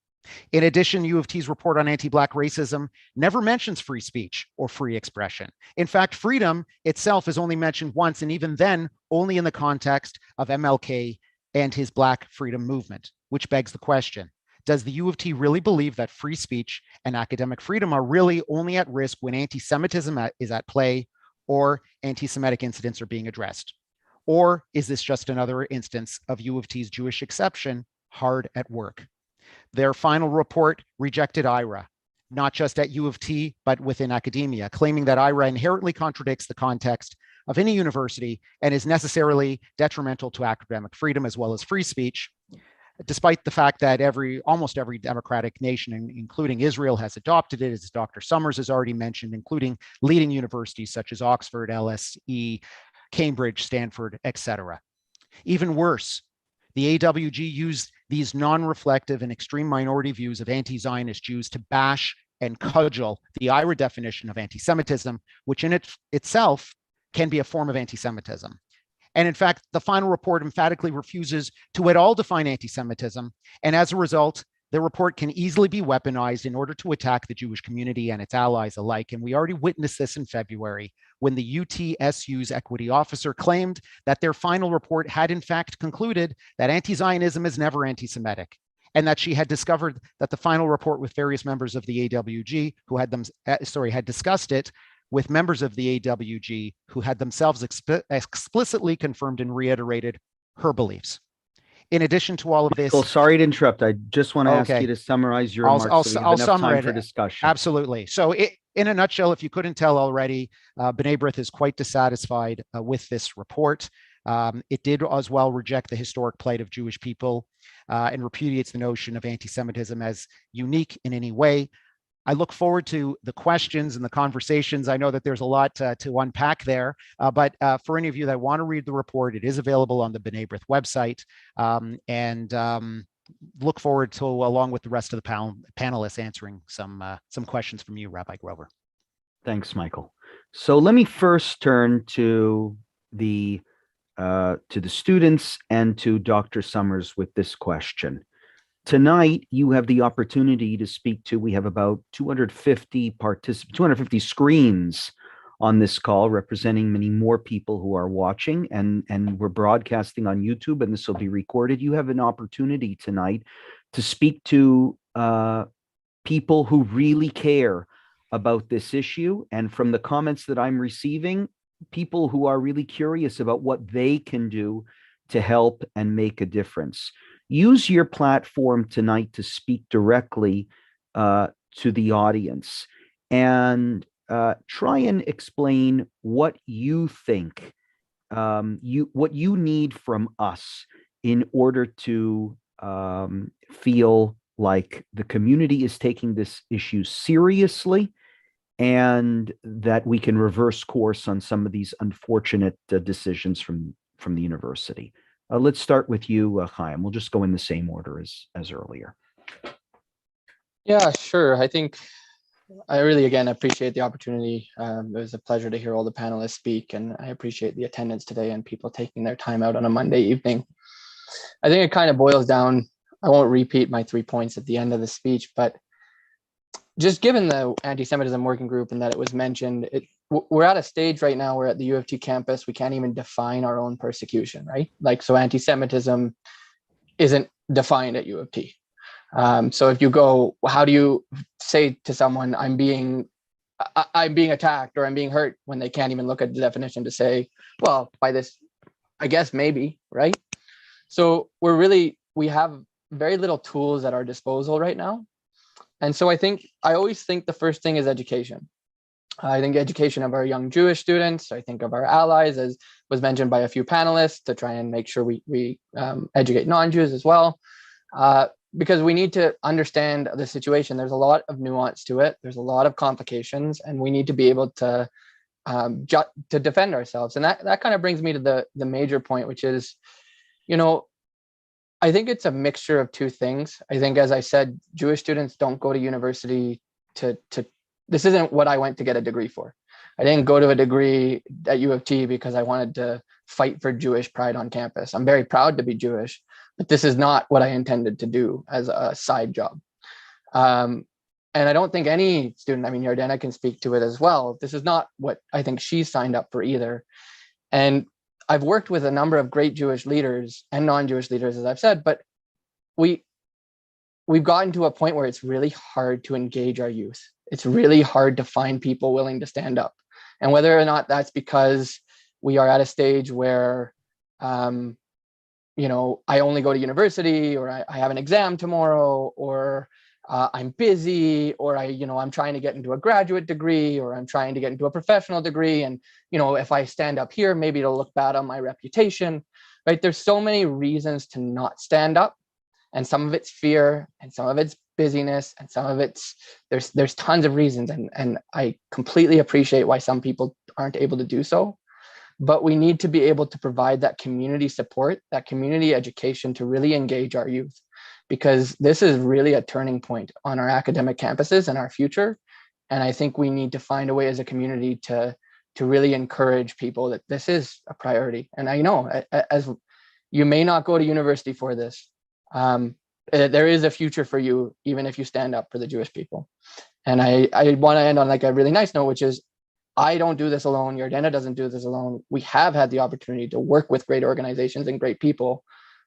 In addition, U of T's report on anti-Black racism never mentions free speech or free expression. In fact, freedom itself is only mentioned once, and even then, only in the context of MLK and his Black freedom movement, which begs the question, does the U of T really believe that free speech and academic freedom are really only at risk when anti-Semitism is at play or anti-Semitic incidents are being addressed? Or is this just another instance of U of T's Jewish exception hard at work? Their final report rejected IRA, not just at U of T, but within academia, claiming that IRA inherently contradicts the context of any university and is necessarily detrimental to academic freedom as well as free speech, despite the fact that almost every democratic nation, including Israel, has adopted it, as Dr. Summers has already mentioned, including leading universities such as Oxford, LSE, Cambridge, Stanford, etc. Even worse, the AWG used these non-reflective and extreme minority views of anti-Zionist Jews to bash and cudgel the IRA definition of anti-Semitism, which in itself can be a form of anti-Semitism. And in fact, the final report emphatically refuses to at all define anti-Semitism. And as a result, the report can easily be weaponized in order to attack the Jewish community and its allies alike. And we already witnessed this in February when the UTSU's equity officer claimed that their final report had in fact concluded that anti-Zionism is never anti-Semitic, and that she had discovered that the final report with various members of the AWG who had discussed it with members of the AWG who had themselves explicitly confirmed and reiterated her beliefs. In addition to all of this— Well, sorry to interrupt. I just want to ask you to summarize your remarks so we have enough time for discussion. Absolutely. So in a nutshell, if you couldn't tell already, B'nai Brith is quite dissatisfied with this report. It did as well reject the historic plight of Jewish people and repudiates the notion of anti-Semitism as unique in any way. I look forward to the questions and the conversations. I know that there's a lot to unpack there, but for any of you that want to read the report, it is available on the B'nai Brith website, and look forward to, along with the rest of the panelists, answering some questions from you, Rabbi Grover. Thanks, Michael. So let me first turn to the students and to Dr. Summers with this question. Tonight, you have the opportunity to speak to, we have about 250 screens on this call, representing many more people who are watching, and we're broadcasting on YouTube, and this will be recorded. You have an opportunity tonight to speak to people who really care about this issue. And from the comments that I'm receiving, people who are really curious about what they can do to help and make a difference. Use your platform tonight to speak directly to the audience and try and explain what you think, what you need from us in order to feel like the community is taking this issue seriously and that we can reverse course on some of these unfortunate decisions from the university. Let's start with you, Chaim. We'll just go in the same order as earlier. Yeah, sure. I think I really, again, appreciate the opportunity. It was a pleasure to hear all the panelists speak, and I appreciate the attendance today and people taking their time out on a Monday evening. I think it kind of boils down, I won't repeat my 3 points at the end of the speech, but just given the anti-Semitism working group and that it was mentioned, we're at a stage right now where at the U of T campus, we can't even define our own persecution, right? Like, so anti-Semitism isn't defined at U of T. So if you go, how do you say to someone, I'm being attacked or I'm being hurt, when they can't even look at the definition to say, well, by this, I guess maybe, right? So we have very little tools at our disposal right now. And so I always think the first thing is education. I think education of our young Jewish students, I think of our allies, as was mentioned by a few panelists, to try and make sure we educate non-Jews as well. Because we need to understand the situation. There's a lot of nuance to it. There's a lot of complications, and we need to be able to defend ourselves. And that kind of brings me to the major point, which is, I think it's a mixture of two things. I think, as I said, Jewish students don't go to university this isn't what I went to get a degree for. I didn't go to a degree at U of T because I wanted to fight for Jewish pride on campus. I'm very proud to be Jewish, but this is not what I intended to do as a side job. And I don't think any student, Yardena can speak to it as well, this is not what I think she signed up for either. And I've worked with a number of great Jewish leaders and non-Jewish leaders, as I've said, but we've gotten to a point where it's really hard to engage our youth. It's really hard to find people willing to stand up. And whether or not that's because we are at a stage where, I only go to university, or I have an exam tomorrow, or I'm busy, or I'm trying to get into a graduate degree, or I'm trying to get into a professional degree. And, if I stand up here, maybe it'll look bad on my reputation, right? There's so many reasons to not stand up. And some of it's fear, and some of it's busyness, and some of it's, there's tons of reasons. And I completely appreciate why some people aren't able to do so. But we need to be able to provide that community support, that community education to really engage our youth, because this is really a turning point on our academic campuses and our future. And I think we need to find a way as a community to really encourage people that this is a priority. And I know, as you may not go to university for this, there is a future for you, even if you stand up for the Jewish people. And I want to end on like a really nice note, which is, I don't do this alone. Yardena doesn't do this alone. We have had the opportunity to work with great organizations and great people,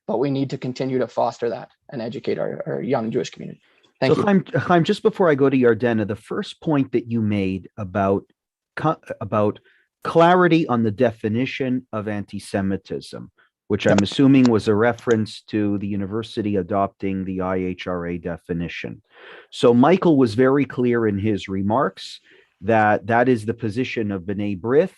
but we need to continue to foster that and educate our young Jewish community. Thank you. Chaim, just before I go to Yardena, the first point that you made about clarity on the definition of anti-Semitism, which I'm assuming was a reference to the university adopting the IHRA definition. So Michael was very clear in his remarks that is the position of B'nai Brith,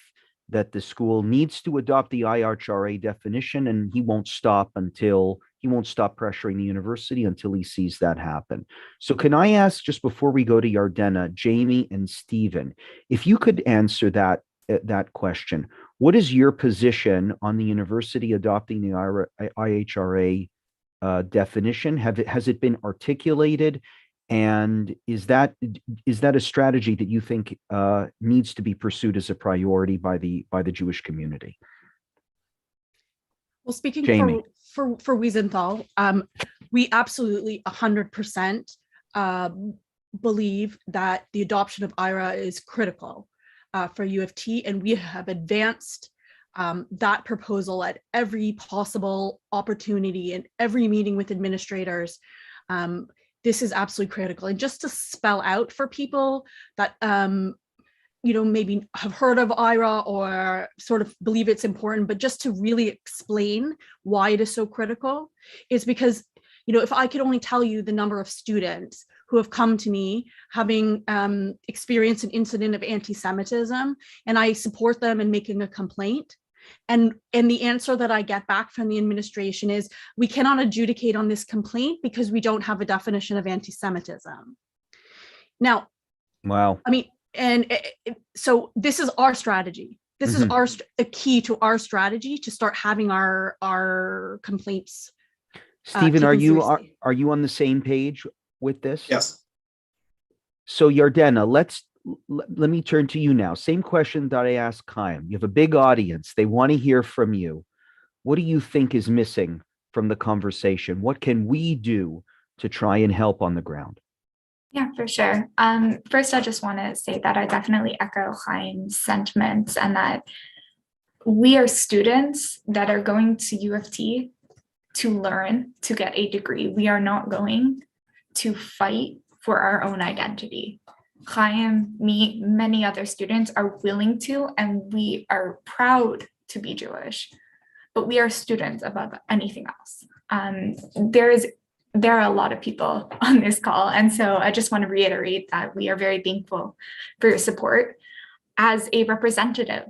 that the school needs to adopt the IHRA definition, and he won't stop pressuring the university until he sees that happen. So can I ask, just before we go to Yardena, Jamie and Stephen, if you could answer that question. What is your position on the university adopting the IHRA definition? Has it been articulated? And is that a strategy that you think needs to be pursued as a priority by the Jewish community? Well, speaking Jamie. for Wiesenthal, we absolutely 100% believe that the adoption of IHRA is critical for U of T, and we have advanced that proposal at every possible opportunity and every meeting with administrators. this is absolutely critical. And just to spell out for people that maybe have heard of IRA or sort of believe it's important, but just to really explain why it is so critical, is because, if I could only tell you the number of students who have come to me having experienced an incident of anti-Semitism, and I support them in making a complaint, and the answer that I get back from the administration is, we cannot adjudicate on this complaint because we don't have a definition of anti-Semitism. Now, wow. I mean, so this is our strategy. This is a key to our strategy to start having our complaints. Stephen, are you on the same page with this? Yes. So Yardena, let me turn to you now. Same question that I asked Chaim. You have a big audience. They want to hear from you. What do you think is missing from the conversation? What can we do to try and help on the ground? Yeah, for sure. First, I just want to say that I definitely echo Chaim's sentiments, and that we are students that are going to U of T to learn, to get a degree. We are not going to fight for our own identity. Chaim, me, many other students are willing to, and we are proud to be Jewish, but we are students above anything else. There are a lot of people on this call, and so I just want to reiterate that we are very thankful for your support. As a representative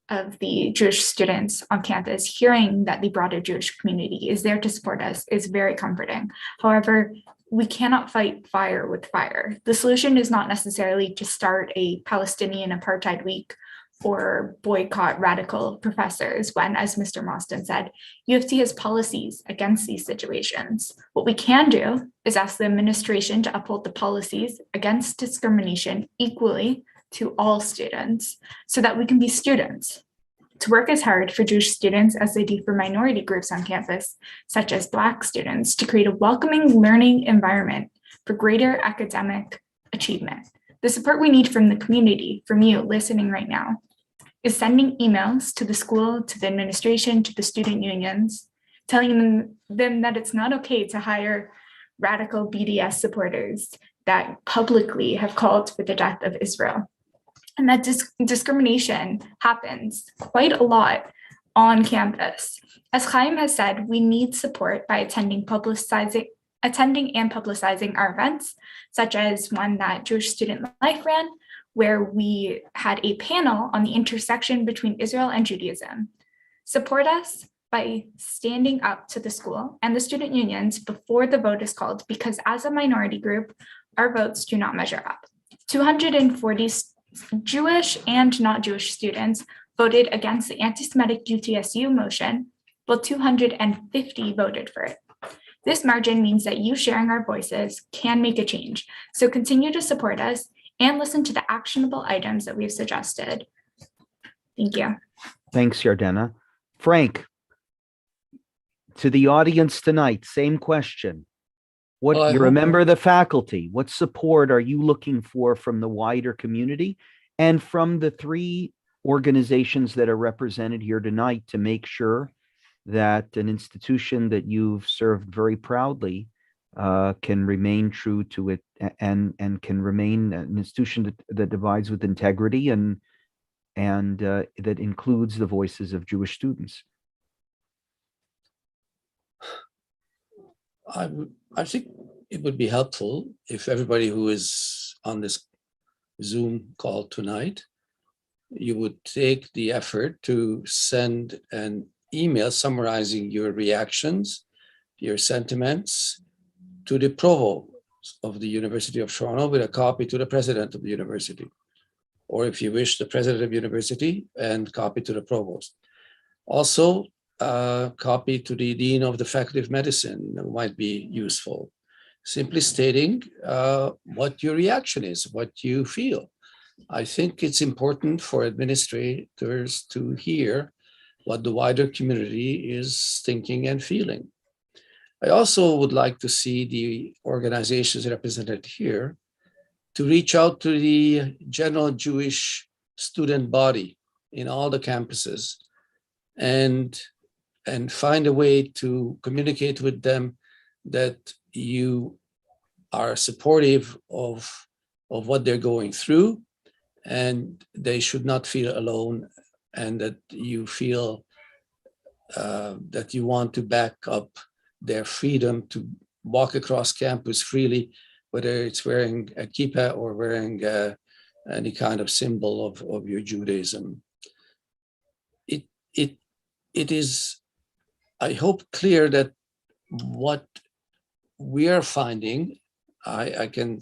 of the Jewish students on campus, hearing that the broader Jewish community is there to support us is very comforting. However, we cannot fight fire with fire. The solution is not necessarily to start a Palestinian apartheid week or boycott radical professors when, as Mr. Mostyn said, U of T has policies against these situations. What we can do is ask the administration to uphold the policies against discrimination equally to all students so that we can be students, to work as hard for Jewish students as they do for minority groups on campus, such as Black students, to create a welcoming learning environment for greater academic achievement. The support we need from the community, from you listening right now, is sending emails to the school, to the administration, to the student unions, telling them that it's not okay to hire radical BDS supporters that publicly have called for the death of Israel. And that discrimination happens quite a lot on campus. As Chaim has said, we need support by attending and publicizing our events, such as one that Jewish Student Life ran, where we had a panel on the intersection between Israel and Judaism. Support us by standing up to the school and the student unions before the vote is called, because as a minority group, our votes do not measure up. 240 Jewish and not Jewish students voted against the anti-Semitic UTSU motion, while 250 voted for it. This margin means that you sharing our voices can make a change. So continue to support us and listen to the actionable items that we've suggested. Thank you. Thanks, Yardena. Frank, to the audience tonight, same question. You're a member of the faculty. What support are you looking for from the wider community and from the three organizations that are represented here tonight to make sure that an institution that you've served very proudly can remain true to it and can remain an institution that divides with integrity and that includes the voices of Jewish students? I think it would be helpful if everybody who is on this Zoom call tonight, you would take the effort to send an email summarizing your reactions, your sentiments to the provost of the University of Toronto with a copy to the president of the university, or if you wish, the president of the university and copy to the provost. Also, copy to the dean of the faculty of medicine might be useful. Simply stating what your reaction is, what you feel. I think it's important for administrators to hear what the wider community is thinking and feeling. I also would like to see the organizations represented here to reach out to the general Jewish student body in all the campuses and find a way to communicate with them that you are supportive of what they're going through, and they should not feel alone, and that you feel that you want to back up their freedom to walk across campus freely, whether it's wearing a kippah or wearing any kind of symbol of your Judaism. It is, I hope, clear that what we are finding, I can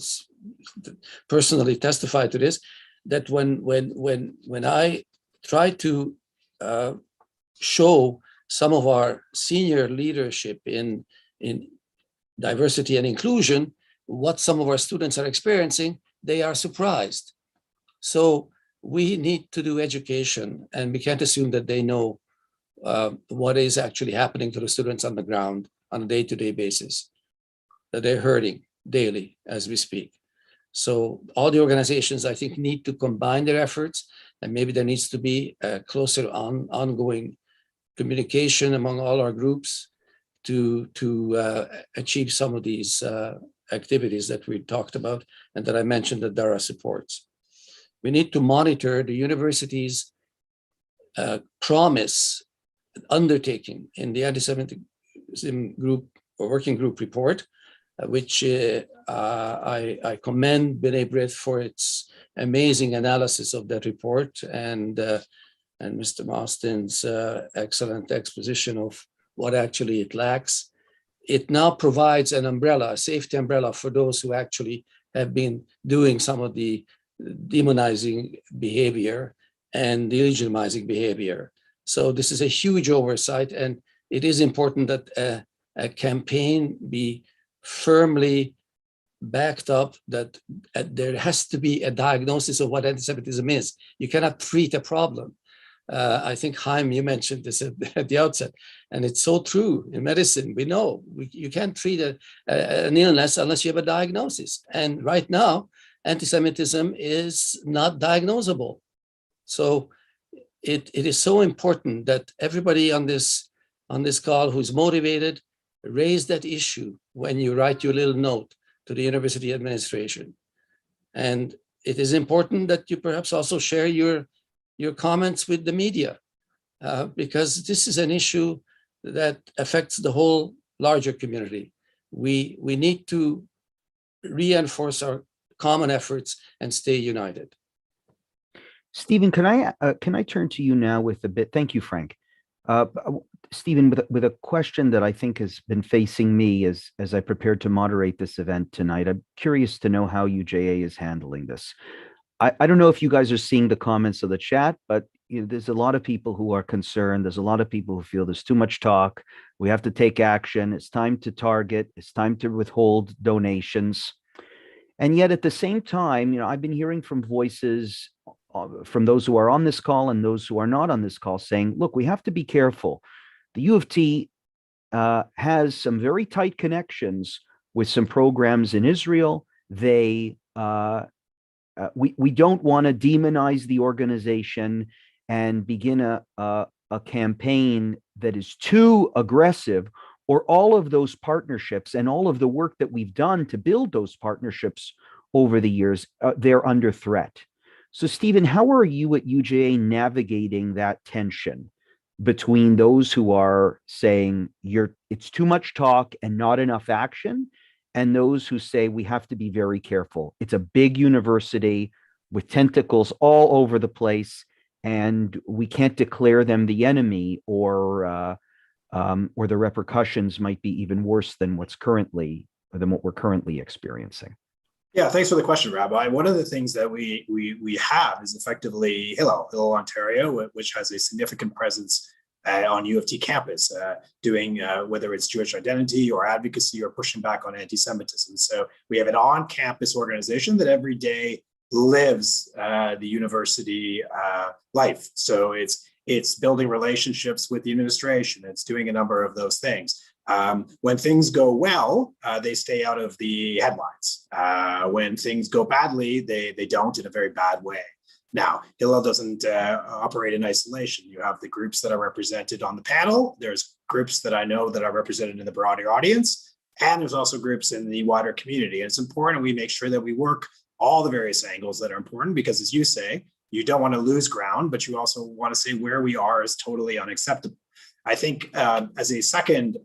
personally testify to this, that when I try to show some of our senior leadership in diversity and inclusion what some of our students are experiencing, they are surprised. So we need to do education, and we can't assume that they know what is actually happening to the students on the ground on a day-to-day basis, that they're hurting daily as we speak. So all the organizations, I think, need to combine their efforts, and maybe there needs to be a closer ongoing communication among all our groups to achieve some of these activities that we talked about and that I mentioned that Dara supports. We need to monitor the university's promise undertaking in the anti-Semitism group or working group report, which I commend B'nai Brith for its amazing analysis of that report, and Mr. Mostyn's excellent exposition of what actually it lacks. It now provides an umbrella, a safety umbrella, for those who actually have been doing some of the demonizing behavior and delegitimizing behavior. So this is a huge oversight, and it is important that a campaign be firmly backed up, that there has to be a diagnosis of what anti-Semitism is. You cannot treat a problem. I think, Chaim, you mentioned this at the outset, and it's so true. In medicine, we know you can't treat an illness unless you have a diagnosis. And right now, anti-Semitism is not diagnosable. So it is so important that everybody on this call who's motivated, raise that issue when you write your little note to the university administration. And it is important that you perhaps also share your comments with the media, because this is an issue that affects the whole larger community. We need to reinforce our common efforts and stay united. Stephen, can I turn to you now with a bit? Thank you, Frank. Stephen, with a question that I think has been facing me as I prepared to moderate this event tonight. I'm curious to know how UJA is handling this. I don't know if you guys are seeing the comments of the chat, but there's a lot of people who are concerned. There's a lot of people who feel there's too much talk. We have to take action. It's time to target. It's time to withhold donations. And yet at the same time, I've been hearing from voices from those who are on this call and those who are not on this call saying, look, we have to be careful. The U of T has some very tight connections with some programs in Israel. We don't want to demonize the organization and begin a campaign that is too aggressive, or all of those partnerships and all of the work that we've done to build those partnerships over the years, they're under threat. So, Stephen, how are you at UJA navigating that tension between those who are saying it's too much talk and not enough action, and those who say we have to be very careful? It's a big university with tentacles all over the place, and we can't declare them the enemy, or the repercussions might be even worse than what we're currently experiencing. Yeah, thanks for the question, Rabbi. One of the things that we have is effectively Hillel, Ontario, which has a significant presence on U of T campus, doing whether it's Jewish identity or advocacy or pushing back on anti-Semitism. So we have an on-campus organization that every day lives the university life. So it's building relationships with the administration. It's doing a number of those things. When things go well, they stay out of the headlines. When things go badly, they don't, in a very bad way. Now, Hillel doesn't operate in isolation. You have the groups that are represented on the panel. There's groups that I know that are represented in the broader audience. and there's also groups in the wider community. And it's important we make sure that we work all the various angles that are important, because as you say, you don't want to lose ground, but you also want to say where we are is totally unacceptable. I think as a second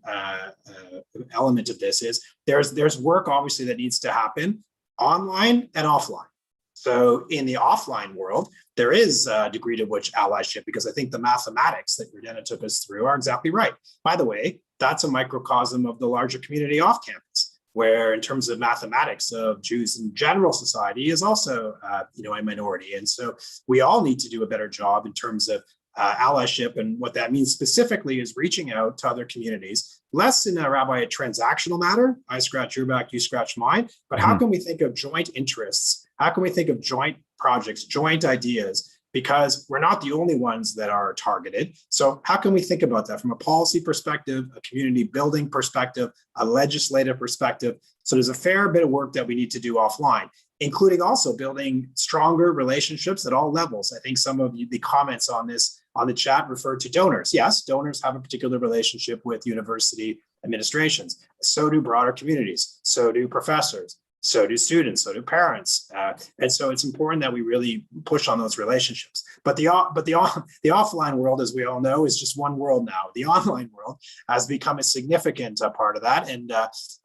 element of this is there's work obviously that needs to happen online and offline. So in the offline world, there is a degree to which allyship, because I think the mathematics that Jordana took us through are exactly right. By the way, that's a microcosm of the larger community off campus, where in terms of mathematics of Jews in general society is also a minority. And so we all need to do a better job in terms of allyship, and what that means specifically is reaching out to other communities, less in a transactional matter, I scratch your back, you scratch mine, but how can we think of joint interests? How can we think of joint projects, joint ideas? Because we're not the only ones that are targeted. So how can we think about that from a policy perspective, a community building perspective, a legislative perspective? So there's a fair bit of work that we need to do offline, including also building stronger relationships at all levels. I think some of the comments on this on the chat referred to donors. Yes, donors have a particular relationship with university administrations. So do broader communities. So do professors. So do students. So do parents. And so it's important that we really push on those relationships. But the offline world, as we all know, is just one world now. The online world has become a significant part of that. And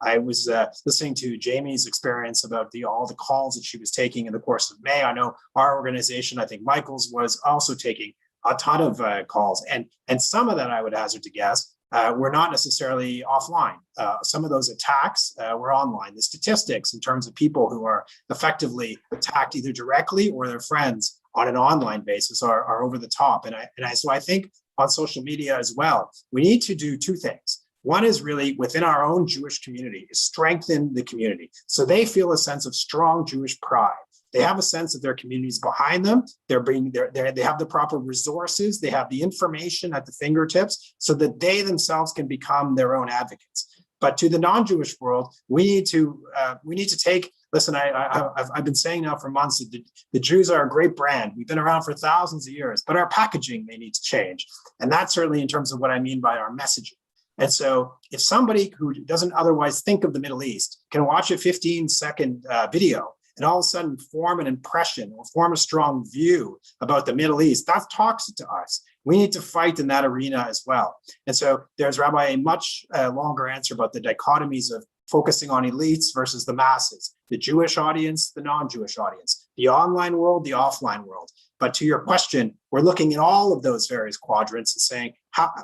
I was listening to Jamie's experience about all the calls that she was taking in the course of May. I know our organization, I think Michael's, was also taking a ton of calls, and some of that, I would hazard to guess, were not necessarily offline. Some of those attacks were online. The statistics in terms of people who are effectively attacked either directly or their friends on an online basis are over the top. So I think on social media as well, we need to do two things. One is really within our own Jewish community, is strengthen the community so they feel a sense of strong Jewish pride. They have a sense that their community is behind them. They have the proper resources. They have the information at the fingertips so that they themselves can become their own advocates. But to the non-Jewish world, we need to take. Listen, I've been saying now for months that the Jews are a great brand. We've been around for thousands of years, but our packaging may need to change, and that's certainly in terms of what I mean by our messaging. And so, if somebody who doesn't otherwise think of the Middle East can watch a 15-second video and all of a sudden form an impression or form a strong view about the Middle East, that talks to us. We need to fight in that arena as well. And so there's, Rabbi, a much longer answer about the dichotomies of focusing on elites versus the masses, the Jewish audience, the non-Jewish audience, the online world, the offline world. But to your question, we're looking at all of those various quadrants and saying,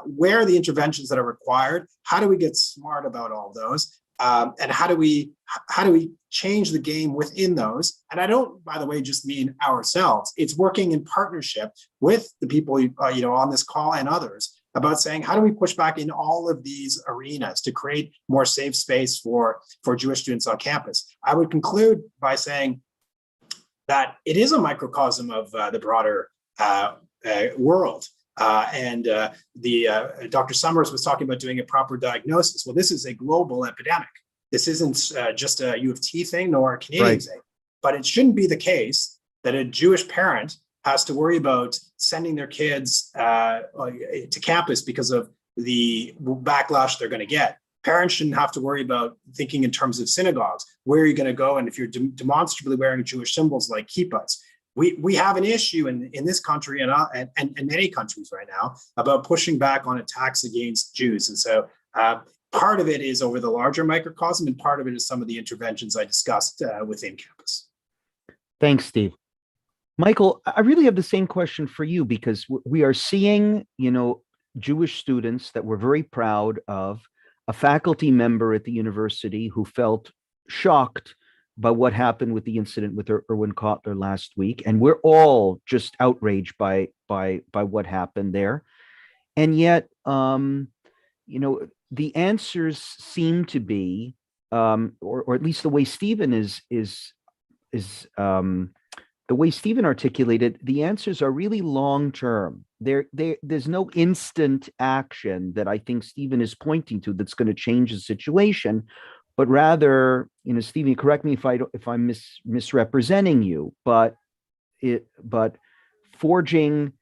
where are the interventions that are required? How do we get smart about all of those? And how do we change the game within those? And I don't, by the way, just mean ourselves. It's working in partnership with the people on this call and others about saying, how do we push back in all of these arenas to create more safe space for Jewish students on campus? I would conclude by saying that it is a microcosm of the broader world. Dr. Summers was talking about doing a proper diagnosis. Well, this is a global epidemic. This isn't just a U of T thing nor a Canadian thing. But it shouldn't be the case that a Jewish parent has to worry about sending their kids to campus because of the backlash they're going to get. Parents shouldn't have to worry about thinking in terms of synagogues. Where are you going to go? And if you're demonstrably wearing Jewish symbols like kippahs. We have an issue in this country and many countries right now about pushing back on attacks against Jews. And so part of it is over the larger microcosm, and part of it is some of the interventions I discussed within campus. Thanks, Steve. Michael, I really have the same question for you, because we are seeing, Jewish students that we're very proud of, a faculty member at the university who felt shocked by what happened with the incident with Erwin Kotler last week. And we're all just outraged by what happened there. And yet, the answers seem to be, or at least the way Stephen the way Stephen articulated, the answers are really long-term. There's no instant action that I think Stephen is pointing to that's going to change the situation, but rather, Stephen, correct me if I'm misrepresenting you, but forging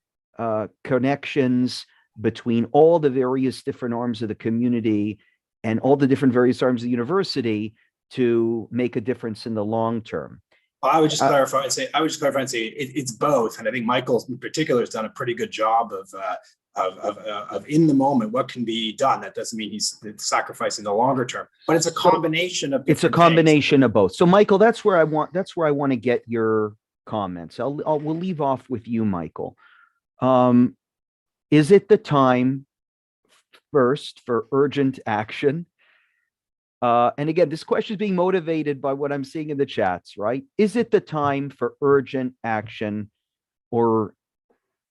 connections between all the various different arms of the community and all the different various arms of the university to make a difference in the long term. I would just clarify and say, it's both. And I think Michael in particular has done a pretty good job of in the moment, what can be done. That doesn't mean he's sacrificing the longer term, but it's a combination of it's a combination of both. So Michael, that's where I want to get your comments. We'll leave off with you, Michael. Is it the time first for urgent action? And again, this question is being motivated by what I'm seeing in the chats, right? Is it the time for urgent action, or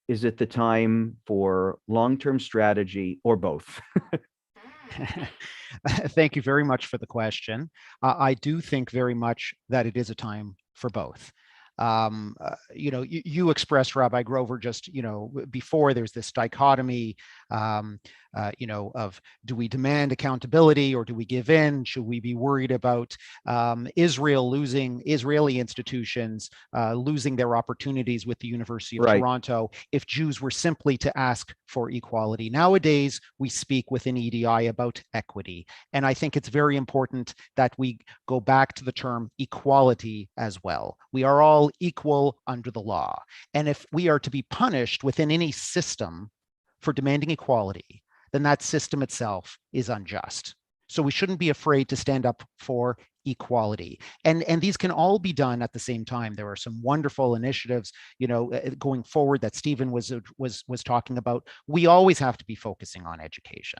is it the time for long-term strategy, or both? Thank you very much for the question. I do think very much that it is a time for both. You expressed, Rabbi Grover, just, before, there's this dichotomy, of do we demand accountability or do we give in? Should we be worried about Israeli institutions losing their opportunities with the University of Toronto if Jews were simply to ask for equality? Nowadays, we speak with an EDI about equity. And I think it's very important that we go back to the term equality as well. We are all equal under the law. And if we are to be punished within any system for demanding equality, then that system itself is unjust. So we shouldn't be afraid to stand up for equality. And these can all be done at the same time. There are some wonderful initiatives, going forward that Stephen was talking about. We always have to be focusing on education,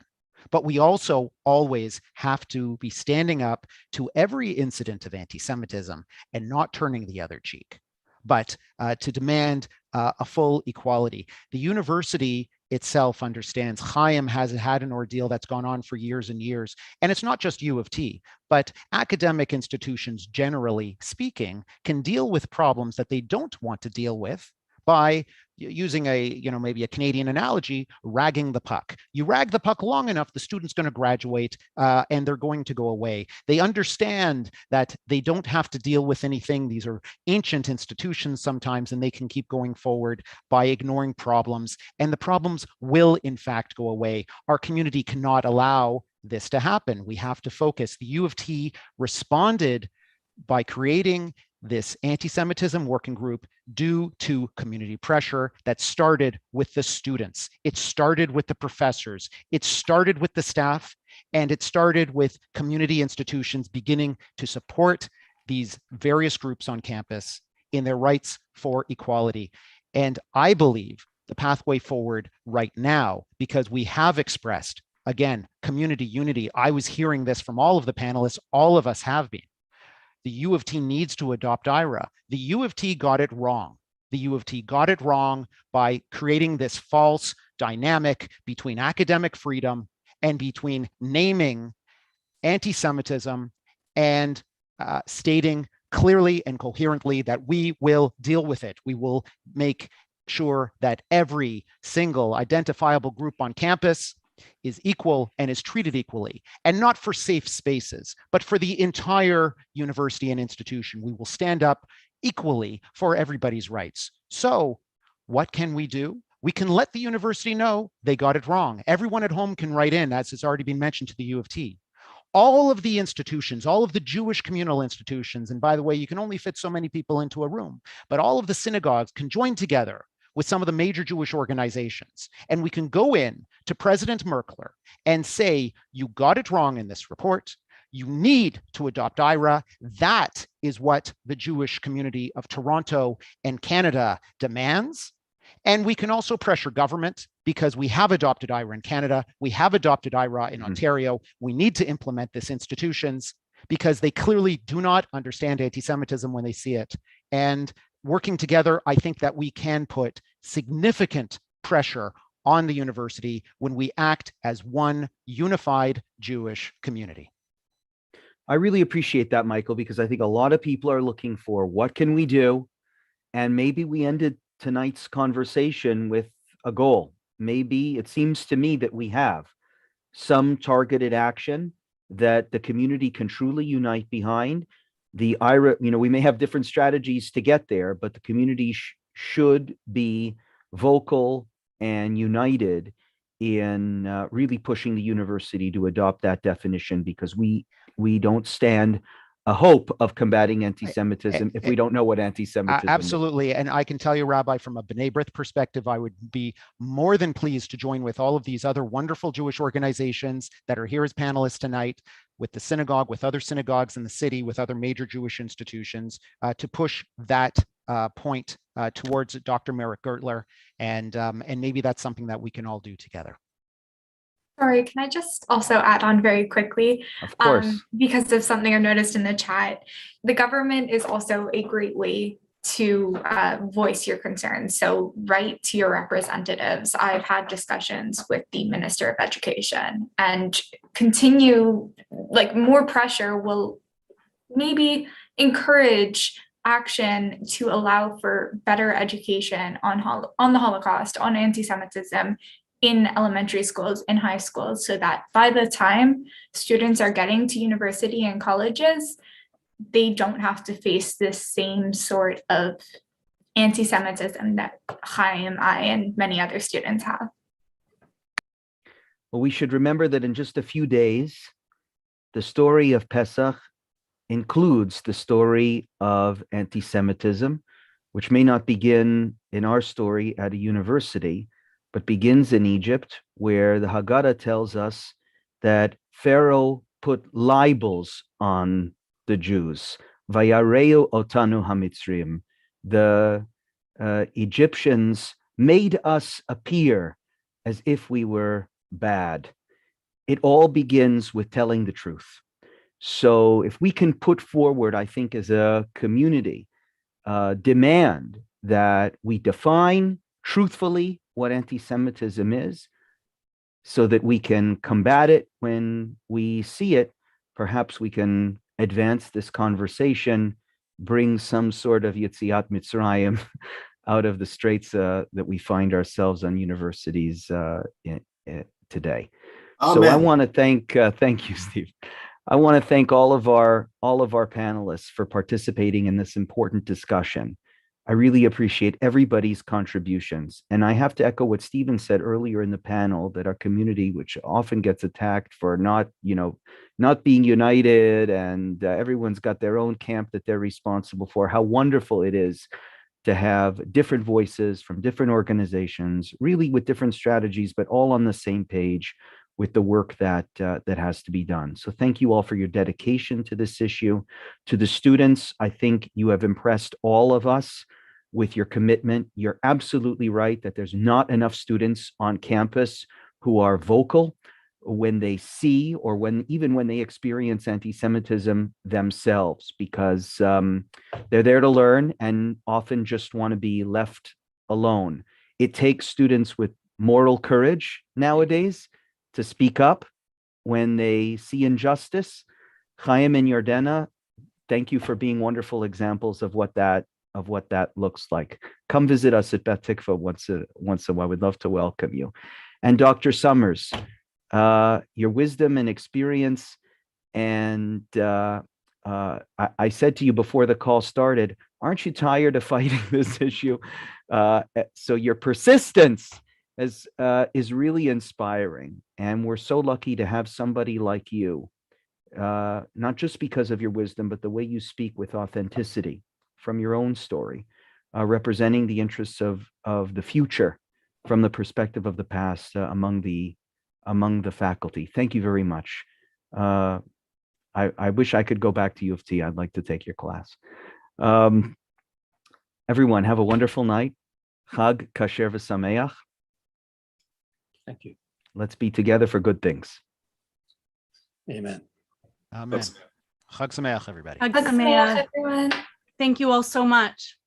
but we also always have to be standing up to every incident of anti-Semitism and not turning the other cheek, but to demand a full equality. The university itself understands. Chaim has had an ordeal that's gone on for years and years. And it's not just U of T, but academic institutions, generally speaking, can deal with problems that they don't want to deal with by using maybe a Canadian analogy, ragging the puck. You rag the puck long enough, the student's going to graduate and they're going to go away. They understand that they don't have to deal with anything. These are ancient institutions sometimes, and they can keep going forward by ignoring problems. And the problems will, in fact, go away. Our community cannot allow this to happen. We have to focus. The U of T responded by creating this anti-Semitism working group due to community pressure that started with the students. It started with the professors. It started with the staff, and it started with community institutions beginning to support these various groups on campus in their rights for equality. And I believe the pathway forward right now, because we have expressed, again, community unity. I was hearing this from all of the panelists. All of us have been. The U of T needs to adopt IRA. The U of T got it wrong. The U of T got it wrong by creating this false dynamic between academic freedom and between naming anti-Semitism and stating clearly and coherently that we will deal with it. We will make sure that every single identifiable group on campus is equal and is treated equally, and not for safe spaces, but for the entire university and institution. We will stand up equally for everybody's rights. So what can we do? We can let the university know they got it wrong. Everyone at home can write in, as has already been mentioned, to the U of T. All of the institutions, all of the Jewish communal institutions, and by the way, you can only fit so many people into a room, but all of the synagogues can join together with some of the major Jewish organizations. And we can go in to President Merkler and say, you got it wrong in this report. You need to adopt IRA. That is what the Jewish community of Toronto and Canada demands. And we can also pressure government, because we have adopted IRA in Canada. We have adopted IRA in Ontario. We need to implement this institutions, because they clearly do not understand anti-Semitism when they see it. And working together, I think that we can put significant pressure on the university when we act as one unified Jewish community. I really appreciate that, Michael, because I think a lot of people are looking for what can we do? And maybe we ended tonight's conversation with a goal. Maybe it seems to me that we have some targeted action that the community can truly unite behind. The IRA, we may have different strategies to get there, but the community should be vocal and united in really pushing the university to adopt that definition, because we don't stand a hope of combating anti-Semitism if we don't know what anti-Semitism is. Absolutely. And I can tell you, Rabbi, from a B'nai Brith perspective, I would be more than pleased to join with all of these other wonderful Jewish organizations that are here as panelists tonight, with the synagogue, with other synagogues in the city, with other major Jewish institutions, to push that point towards Dr. Merrick Gertler. And maybe that's something that we can all do together. Sorry, can I just also add on very quickly? Of course. Because of something I've noticed in the chat, the government is also a great way to voice your concerns. So write to your representatives. I've had discussions with the Minister of Education, and continue, like, more pressure will maybe encourage action to allow for better education on the Holocaust, on anti-Semitism, in elementary schools, in high schools, so that by the time students are getting to university and colleges, they don't have to face this same sort of anti-Semitism that Chaim, I, and many other students have. Well, we should remember that in just a few days, the story of Pesach includes the story of anti-Semitism, which may not begin in our story at a university, but begins in Egypt, where the Haggadah tells us that Pharaoh put libels on the Jews. Vayareu otanu hamitzrim. The Egyptians made us appear as if we were bad. It all begins with telling the truth. So if we can put forward, I think, as a community, demand that we define truthfully what anti-Semitism is, so that we can combat it when we see it, perhaps we can advance this conversation, bring some sort of Yetziat Mitzrayim out of the straits that we find ourselves on universities today. Amen. So I want to thank you, Steve. I want to thank all of our panelists for participating in this important discussion. I really appreciate everybody's contributions. And I have to echo what Stephen said earlier in the panel, that our community, which often gets attacked for not being united, and everyone's got their own camp that they're responsible for, how wonderful it is to have different voices from different organizations, really with different strategies, but all on the same page with the work that has to be done. So thank you all for your dedication to this issue. To the students, I think you have impressed all of us with your commitment. You're absolutely right that there's not enough students on campus who are vocal when they see, or even when they experience anti-Semitism themselves, because they're there to learn and often just want to be left alone. It takes students with moral courage nowadays to speak up when they see injustice. Chaim and Yardena, thank you for being wonderful examples of what that looks like. Come visit us at Beth Tikvah once in a while. We'd love to welcome you. And Dr. Summers, your wisdom and experience, and I said to you before the call started, aren't you tired of fighting this issue? So your persistence is really inspiring, and we're so lucky to have somebody like you, not just because of your wisdom, but the way you speak with authenticity from your own story, representing the interests of the future from the perspective of the past among the faculty. Thank you very much. I wish I could go back to U of T. I'd like to take your class. Everyone, have a wonderful night. Chag kasher v'sameach. Thank you. Let's be together for good things. Amen. Amen. Chag Sameach, everybody. Hag Sameach, Sameach. everyone. Thank you all so much.